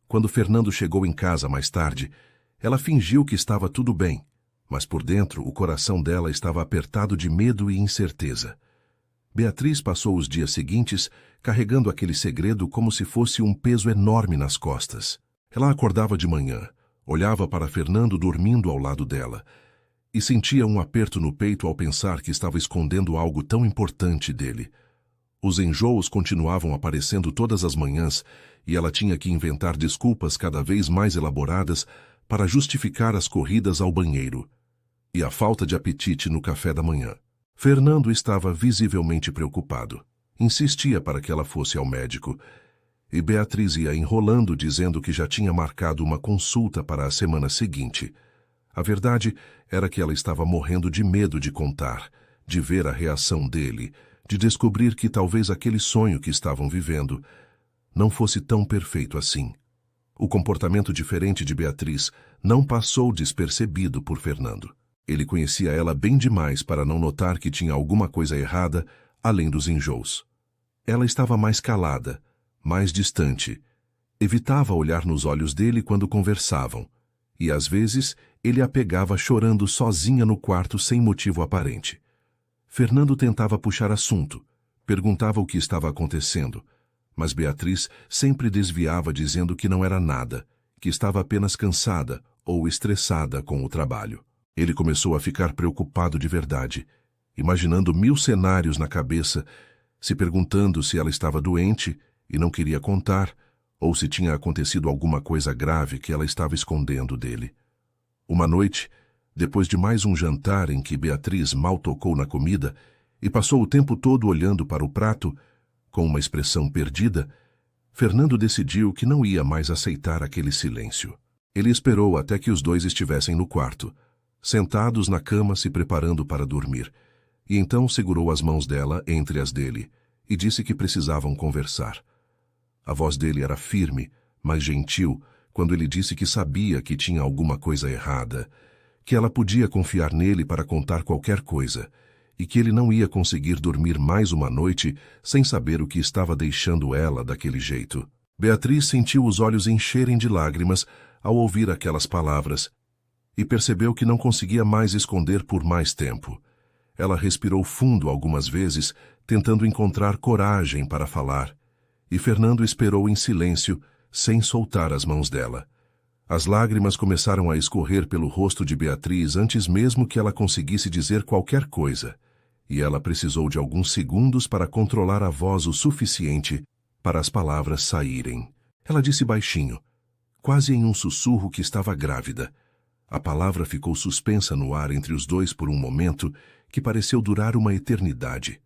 Quando Fernando chegou em casa mais tarde, ela fingiu que estava tudo bem, mas por dentro o coração dela estava apertado de medo e incerteza. Beatriz passou os dias seguintes carregando aquele segredo como se fosse um peso enorme nas costas. Ela acordava de manhã, olhava para Fernando dormindo ao lado dela e sentia um aperto no peito ao pensar que estava escondendo algo tão importante dele. Os enjoos continuavam aparecendo todas as manhãs e ela tinha que inventar desculpas cada vez mais elaboradas para justificar as corridas ao banheiro e a falta de apetite no café da manhã. Fernando estava visivelmente preocupado. Insistia para que ela fosse ao médico, e Beatriz ia enrolando dizendo que já tinha marcado uma consulta para a semana seguinte. A verdade era que ela estava morrendo de medo de contar, de ver a reação dele, de descobrir que talvez aquele sonho que estavam vivendo não fosse tão perfeito assim. O comportamento diferente de Beatriz não passou despercebido por Fernando. Ele conhecia ela bem demais para não notar que tinha alguma coisa errada além dos enjoos. Ela estava mais calada, mais distante. Evitava olhar nos olhos dele quando conversavam, e às vezes ele a pegava chorando sozinha no quarto sem motivo aparente. Fernando tentava puxar assunto, perguntava o que estava acontecendo, mas Beatriz sempre desviava dizendo que não era nada, que estava apenas cansada ou estressada com o trabalho. Ele começou a ficar preocupado de verdade, imaginando 1000 cenários na cabeça, se perguntando se ela estava doente e não queria contar, ou se tinha acontecido alguma coisa grave que ela estava escondendo dele. Uma noite, depois de mais um jantar em que Beatriz mal tocou na comida e passou o tempo todo olhando para o prato, com uma expressão perdida, Fernando decidiu que não ia mais aceitar aquele silêncio. Ele esperou até que os dois estivessem no quarto, sentados na cama se preparando para dormir, e então segurou as mãos dela entre as dele e disse que precisavam conversar. A voz dele era firme, mas gentil, quando ele disse que sabia que tinha alguma coisa errada, que ela podia confiar nele para contar qualquer coisa, e que ele não ia conseguir dormir mais uma noite sem saber o que estava deixando ela daquele jeito. Beatriz sentiu os olhos encherem de lágrimas ao ouvir aquelas palavras e percebeu que não conseguia mais esconder por mais tempo. Ela respirou fundo algumas vezes, tentando encontrar coragem para falar, e Fernando esperou em silêncio, sem soltar as mãos dela. As lágrimas começaram a escorrer pelo rosto de Beatriz antes mesmo que ela conseguisse dizer qualquer coisa, e ela precisou de alguns segundos para controlar a voz o suficiente para as palavras saírem. Ela disse baixinho, quase em um sussurro, que estava grávida. A palavra ficou suspensa no ar entre os dois por um momento que pareceu durar uma eternidade.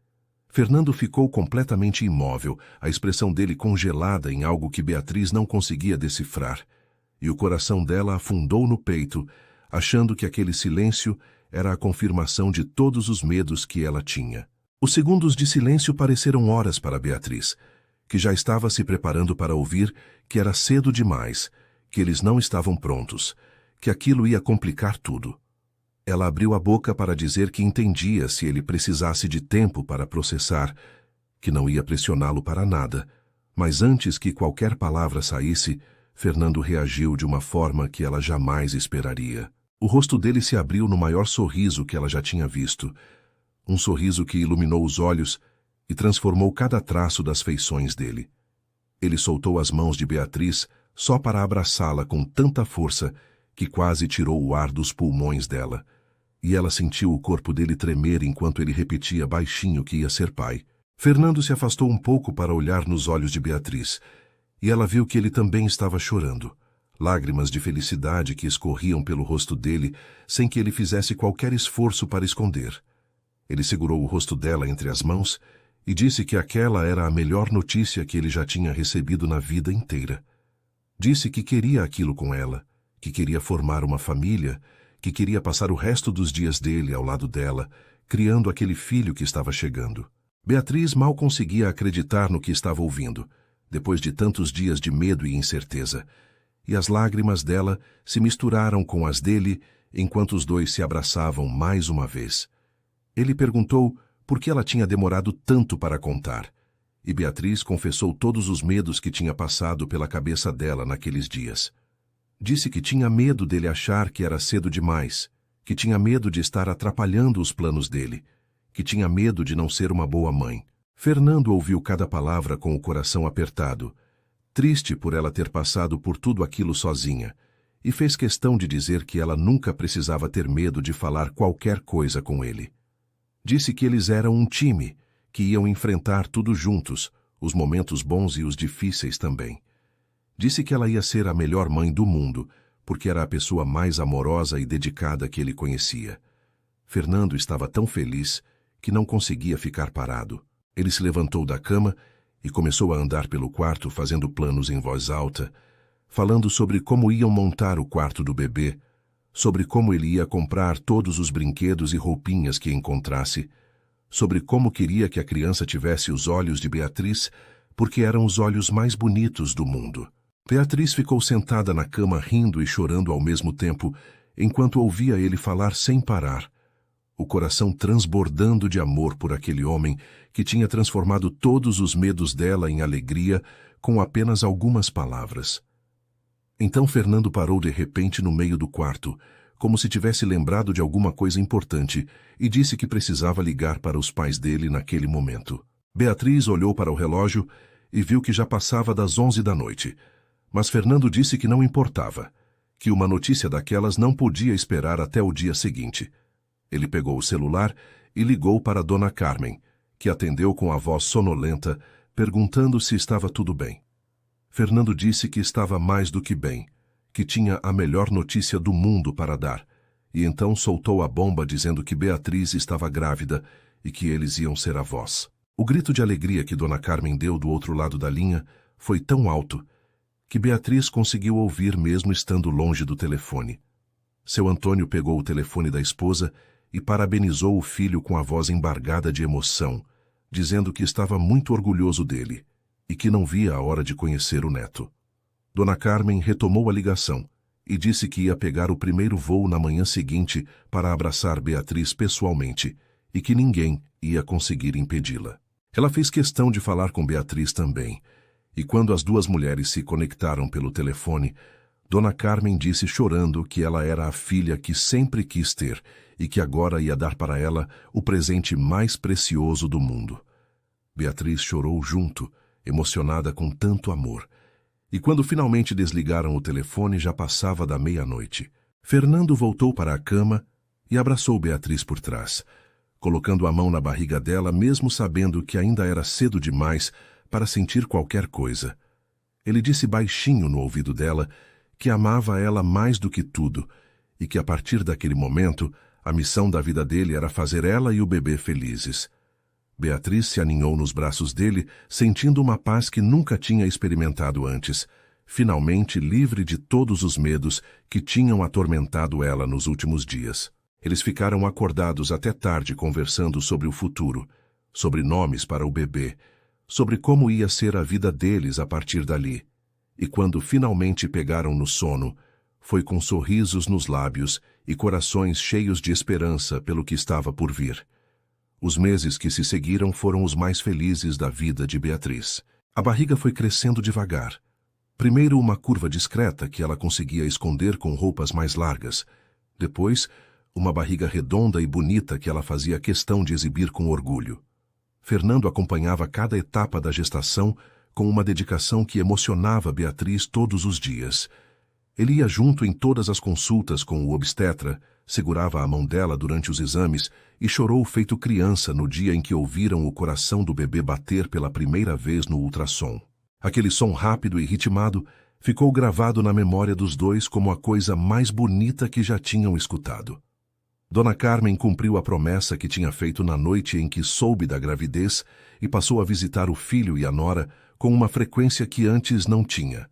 Fernando ficou completamente imóvel, a expressão dele congelada em algo que Beatriz não conseguia decifrar, e o coração dela afundou no peito, achando que aquele silêncio era a confirmação de todos os medos que ela tinha. Os segundos de silêncio pareceram horas para Beatriz, que já estava se preparando para ouvir que era cedo demais, que eles não estavam prontos, que aquilo ia complicar tudo. Ela abriu a boca para dizer que entendia se ele precisasse de tempo para processar, que não ia pressioná-lo para nada, mas antes que qualquer palavra saísse, Fernando reagiu de uma forma que ela jamais esperaria. O rosto dele se abriu no maior sorriso que ela já tinha visto, um sorriso que iluminou os olhos e transformou cada traço das feições dele. Ele soltou as mãos de Beatriz só para abraçá-la com tanta força que quase tirou o ar dos pulmões dela, e ela sentiu o corpo dele tremer enquanto ele repetia baixinho que ia ser pai. Fernando se afastou um pouco para olhar nos olhos de Beatriz, e ela viu que ele também estava chorando, lágrimas de felicidade que escorriam pelo rosto dele sem que ele fizesse qualquer esforço para esconder. Ele segurou o rosto dela entre as mãos e disse que aquela era a melhor notícia que ele já tinha recebido na vida inteira. Disse que queria aquilo com ela, que queria formar uma família, que queria passar o resto dos dias dele ao lado dela, criando aquele filho que estava chegando. Beatriz mal conseguia acreditar no que estava ouvindo, depois de tantos dias de medo e incerteza, e as lágrimas dela se misturaram com as dele enquanto os dois se abraçavam mais uma vez. Ele perguntou por que ela tinha demorado tanto para contar, e Beatriz confessou todos os medos que tinha passado pela cabeça dela naqueles dias. Disse que tinha medo dele achar que era cedo demais, que tinha medo de estar atrapalhando os planos dele, que tinha medo de não ser uma boa mãe. Fernando ouviu cada palavra com o coração apertado, triste por ela ter passado por tudo aquilo sozinha, e fez questão de dizer que ela nunca precisava ter medo de falar qualquer coisa com ele. Disse que eles eram um time, que iam enfrentar tudo juntos, os momentos bons e os difíceis também. Disse que ela ia ser a melhor mãe do mundo, porque era a pessoa mais amorosa e dedicada que ele conhecia. Fernando estava tão feliz que não conseguia ficar parado. Ele se levantou da cama e começou a andar pelo quarto fazendo planos em voz alta, falando sobre como iam montar o quarto do bebê, sobre como ele ia comprar todos os brinquedos e roupinhas que encontrasse, sobre como queria que a criança tivesse os olhos de Beatriz, porque eram os olhos mais bonitos do mundo. Beatriz ficou sentada na cama rindo e chorando ao mesmo tempo, enquanto ouvia ele falar sem parar, o coração transbordando de amor por aquele homem que tinha transformado todos os medos dela em alegria com apenas algumas palavras. Então Fernando parou de repente no meio do quarto, como se tivesse lembrado de alguma coisa importante, e disse que precisava ligar para os pais dele naquele momento. Beatriz olhou para o relógio e viu que já passava das 11 da noite. Mas Fernando disse que não importava, que uma notícia daquelas não podia esperar até o dia seguinte. Ele pegou o celular e ligou para Dona Carmen, que atendeu com a voz sonolenta, perguntando se estava tudo bem. Fernando disse que estava mais do que bem, que tinha a melhor notícia do mundo para dar, e então soltou a bomba dizendo que Beatriz estava grávida e que eles iam ser avós. O grito de alegria que Dona Carmen deu do outro lado da linha foi tão alto que Beatriz conseguiu ouvir mesmo estando longe do telefone. Seu Antônio pegou o telefone da esposa e parabenizou o filho com a voz embargada de emoção, dizendo que estava muito orgulhoso dele e que não via a hora de conhecer o neto. Dona Carmen retomou a ligação e disse que ia pegar o primeiro voo na manhã seguinte para abraçar Beatriz pessoalmente e que ninguém ia conseguir impedi-la. Ela fez questão de falar com Beatriz também, e quando as duas mulheres se conectaram pelo telefone, Dona Carmen disse chorando que ela era a filha que sempre quis ter e que agora ia dar para ela o presente mais precioso do mundo. Beatriz chorou junto, emocionada com tanto amor. E quando finalmente desligaram o telefone, já passava da meia-noite. Fernando voltou para a cama e abraçou Beatriz por trás, colocando a mão na barriga dela, mesmo sabendo que ainda era cedo demais para sentir qualquer coisa. Ele disse baixinho no ouvido dela que amava ela mais do que tudo e que a partir daquele momento a missão da vida dele era fazer ela e o bebê felizes. Beatriz se aninhou nos braços dele, sentindo uma paz que nunca tinha experimentado antes, finalmente livre de todos os medos que tinham atormentado ela nos últimos dias. Eles ficaram acordados até tarde conversando sobre o futuro, sobre nomes para o bebê, sobre como ia ser a vida deles a partir dali. E quando finalmente pegaram no sono, foi com sorrisos nos lábios e corações cheios de esperança pelo que estava por vir. Os meses que se seguiram foram os mais felizes da vida de Beatriz. A barriga foi crescendo devagar. Primeiro uma curva discreta que ela conseguia esconder com roupas mais largas. Depois, uma barriga redonda e bonita que ela fazia questão de exibir com orgulho. Fernando acompanhava cada etapa da gestação com uma dedicação que emocionava Beatriz todos os dias. Ele ia junto em todas as consultas com o obstetra, segurava a mão dela durante os exames e chorou feito criança no dia em que ouviram o coração do bebê bater pela primeira vez no ultrassom. Aquele som rápido e ritmado ficou gravado na memória dos dois como a coisa mais bonita que já tinham escutado. Dona Carmen cumpriu a promessa que tinha feito na noite em que soube da gravidez e passou a visitar o filho e a nora com uma frequência que antes não tinha.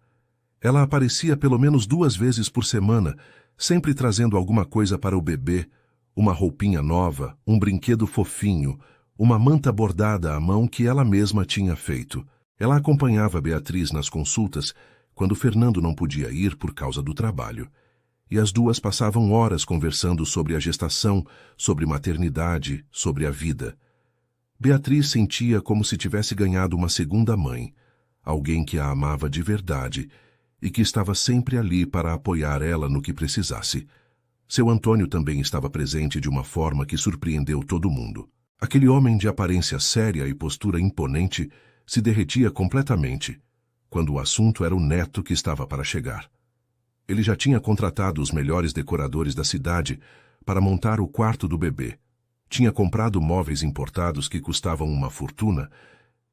Ela aparecia pelo menos 2 vezes por semana, sempre trazendo alguma coisa para o bebê, uma roupinha nova, um brinquedo fofinho, uma manta bordada à mão que ela mesma tinha feito. Ela acompanhava Beatriz nas consultas quando Fernando não podia ir por causa do trabalho. E as duas passavam horas conversando sobre a gestação, sobre maternidade, sobre a vida. Beatriz sentia como se tivesse ganhado uma segunda mãe, alguém que a amava de verdade e que estava sempre ali para apoiar ela no que precisasse. Seu Antônio também estava presente de uma forma que surpreendeu todo mundo. Aquele homem de aparência séria e postura imponente se derretia completamente quando o assunto era o neto que estava para chegar. Ele já tinha contratado os melhores decoradores da cidade para montar o quarto do bebê. Tinha comprado móveis importados que custavam uma fortuna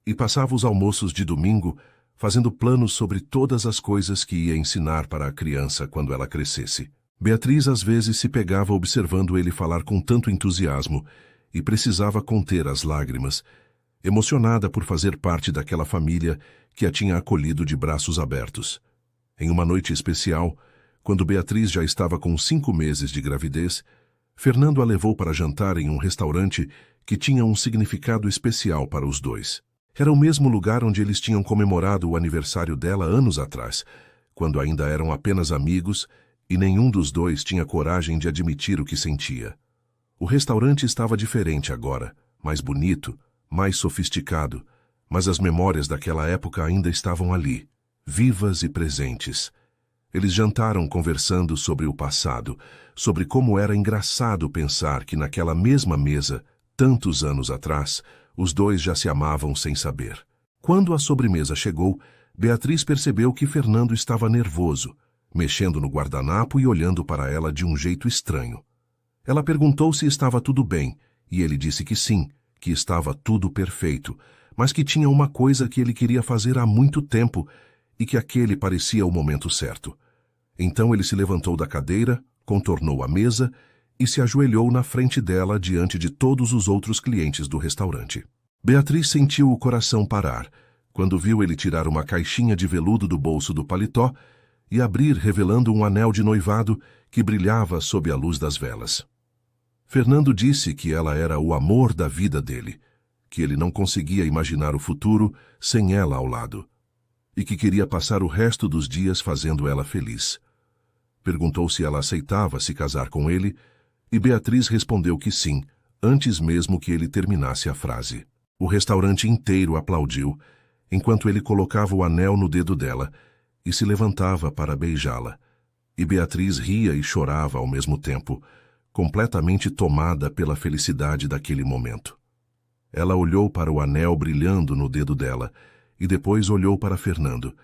e passava os almoços de domingo fazendo planos sobre todas as coisas que ia ensinar para a criança quando ela crescesse. Beatriz às vezes se pegava observando ele falar com tanto entusiasmo e precisava conter as lágrimas, emocionada por fazer parte daquela família que a tinha acolhido de braços abertos. Em uma noite especial, quando Beatriz já estava com 5 meses de gravidez, Fernando a levou para jantar em um restaurante que tinha um significado especial para os dois. Era o mesmo lugar onde eles tinham comemorado o aniversário dela anos atrás, quando ainda eram apenas amigos e nenhum dos dois tinha coragem de admitir o que sentia. O restaurante estava diferente agora, mais bonito, mais sofisticado, mas as memórias daquela época ainda estavam ali, vivas e presentes. Eles jantaram conversando sobre o passado, sobre como era engraçado pensar que naquela mesma mesa, tantos anos atrás, os dois já se amavam sem saber. Quando a sobremesa chegou, Beatriz percebeu que Fernando estava nervoso, mexendo no guardanapo e olhando para ela de um jeito estranho. Ela perguntou se estava tudo bem, e ele disse que sim, que estava tudo perfeito, mas que tinha uma coisa que ele queria fazer há muito tempo e que aquele parecia o momento certo. Então ele se levantou da cadeira, contornou a mesa e se ajoelhou na frente dela diante de todos os outros clientes do restaurante. Beatriz sentiu o coração parar quando viu ele tirar uma caixinha de veludo do bolso do paletó e abrir revelando um anel de noivado que brilhava sob a luz das velas. Fernando disse que ela era o amor da vida dele, que ele não conseguia imaginar o futuro sem ela ao lado, e que queria passar o resto dos dias fazendo ela feliz. Perguntou se ela aceitava se casar com ele, e Beatriz respondeu que sim, antes mesmo que ele terminasse a frase. O restaurante inteiro aplaudiu, enquanto ele colocava o anel no dedo dela e se levantava para beijá-la, e Beatriz ria e chorava ao mesmo tempo, completamente tomada pela felicidade daquele momento. Ela olhou para o anel brilhando no dedo dela e depois olhou para Fernando,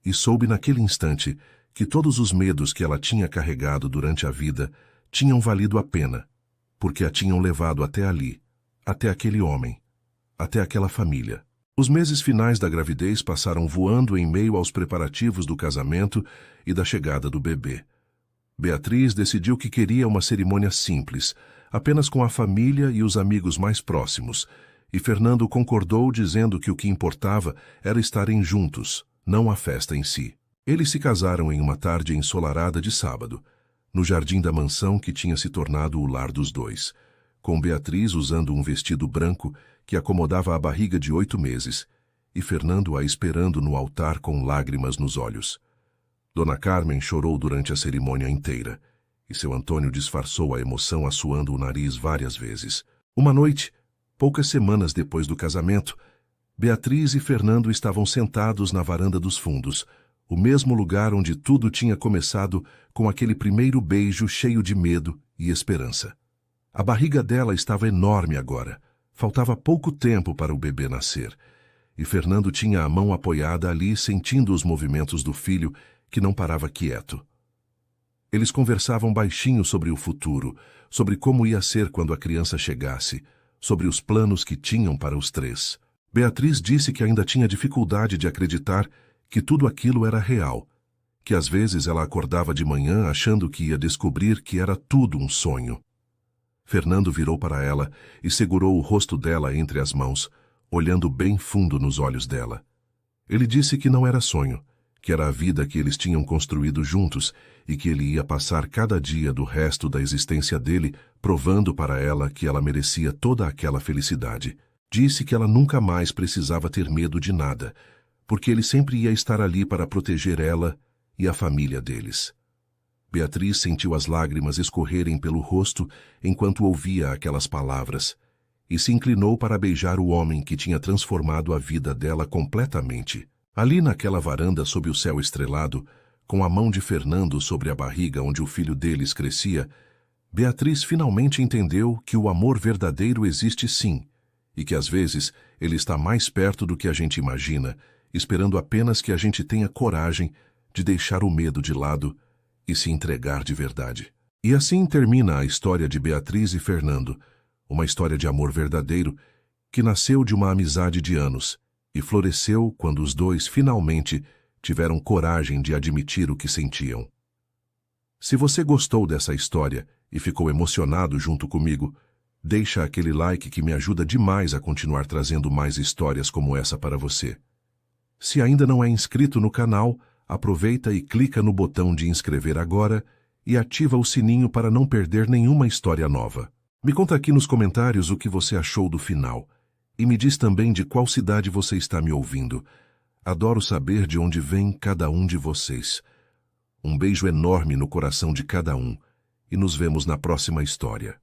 e soube naquele instante que todos os medos que ela tinha carregado durante a vida tinham valido a pena, porque a tinham levado até ali, até aquele homem, até aquela família. Os meses finais da gravidez passaram voando em meio aos preparativos do casamento e da chegada do bebê. Beatriz decidiu que queria uma cerimônia simples, apenas com a família e os amigos mais próximos, e Fernando concordou dizendo que o que importava era estarem juntos, não a festa em si. Eles se casaram em uma tarde ensolarada de sábado, no jardim da mansão que tinha se tornado o lar dos dois, com Beatriz usando um vestido branco que acomodava a barriga de 8 meses, e Fernando a esperando no altar com lágrimas nos olhos. Dona Carmen chorou durante a cerimônia inteira, e seu Antônio disfarçou a emoção assoando o nariz várias vezes. Uma noite, poucas semanas depois do casamento, Beatriz e Fernando estavam sentados na varanda dos fundos, o mesmo lugar onde tudo tinha começado com aquele primeiro beijo cheio de medo e esperança. A barriga dela estava enorme agora. Faltava pouco tempo para o bebê nascer, e Fernando tinha a mão apoiada ali, sentindo os movimentos do filho, que não parava quieto. Eles conversavam baixinho sobre o futuro, sobre como ia ser quando a criança chegasse, sobre os planos que tinham para os três. Beatriz disse que ainda tinha dificuldade de acreditar que tudo aquilo era real, que às vezes ela acordava de manhã achando que ia descobrir que era tudo um sonho. Fernando virou para ela e segurou o rosto dela entre as mãos, olhando bem fundo nos olhos dela. Ele disse que não era sonho, que era a vida que eles tinham construído juntos e que ele ia passar cada dia do resto da existência dele provando para ela que ela merecia toda aquela felicidade. Disse que ela nunca mais precisava ter medo de nada, porque ele sempre ia estar ali para proteger ela e a família deles. Beatriz sentiu as lágrimas escorrerem pelo rosto enquanto ouvia aquelas palavras e se inclinou para beijar o homem que tinha transformado a vida dela completamente. Ali naquela varanda sob o céu estrelado, com a mão de Fernando sobre a barriga onde o filho deles crescia, Beatriz finalmente entendeu que o amor verdadeiro existe sim, e que às vezes ele está mais perto do que a gente imagina, esperando apenas que a gente tenha coragem de deixar o medo de lado e se entregar de verdade. E assim termina a história de Beatriz e Fernando, uma história de amor verdadeiro que nasceu de uma amizade de anos e floresceu quando os dois finalmente tiveram coragem de admitir o que sentiam. Se você gostou dessa história e ficou emocionado junto comigo, deixa aquele like que me ajuda demais a continuar trazendo mais histórias como essa para você. Se ainda não é inscrito no canal, aproveita e clica no botão de inscrever agora e ativa o sininho para não perder nenhuma história nova. Me conta aqui nos comentários o que você achou do final. E me diz também de qual cidade você está me ouvindo. Adoro saber de onde vem cada um de vocês. Um beijo enorme no coração de cada um. E nos vemos na próxima história.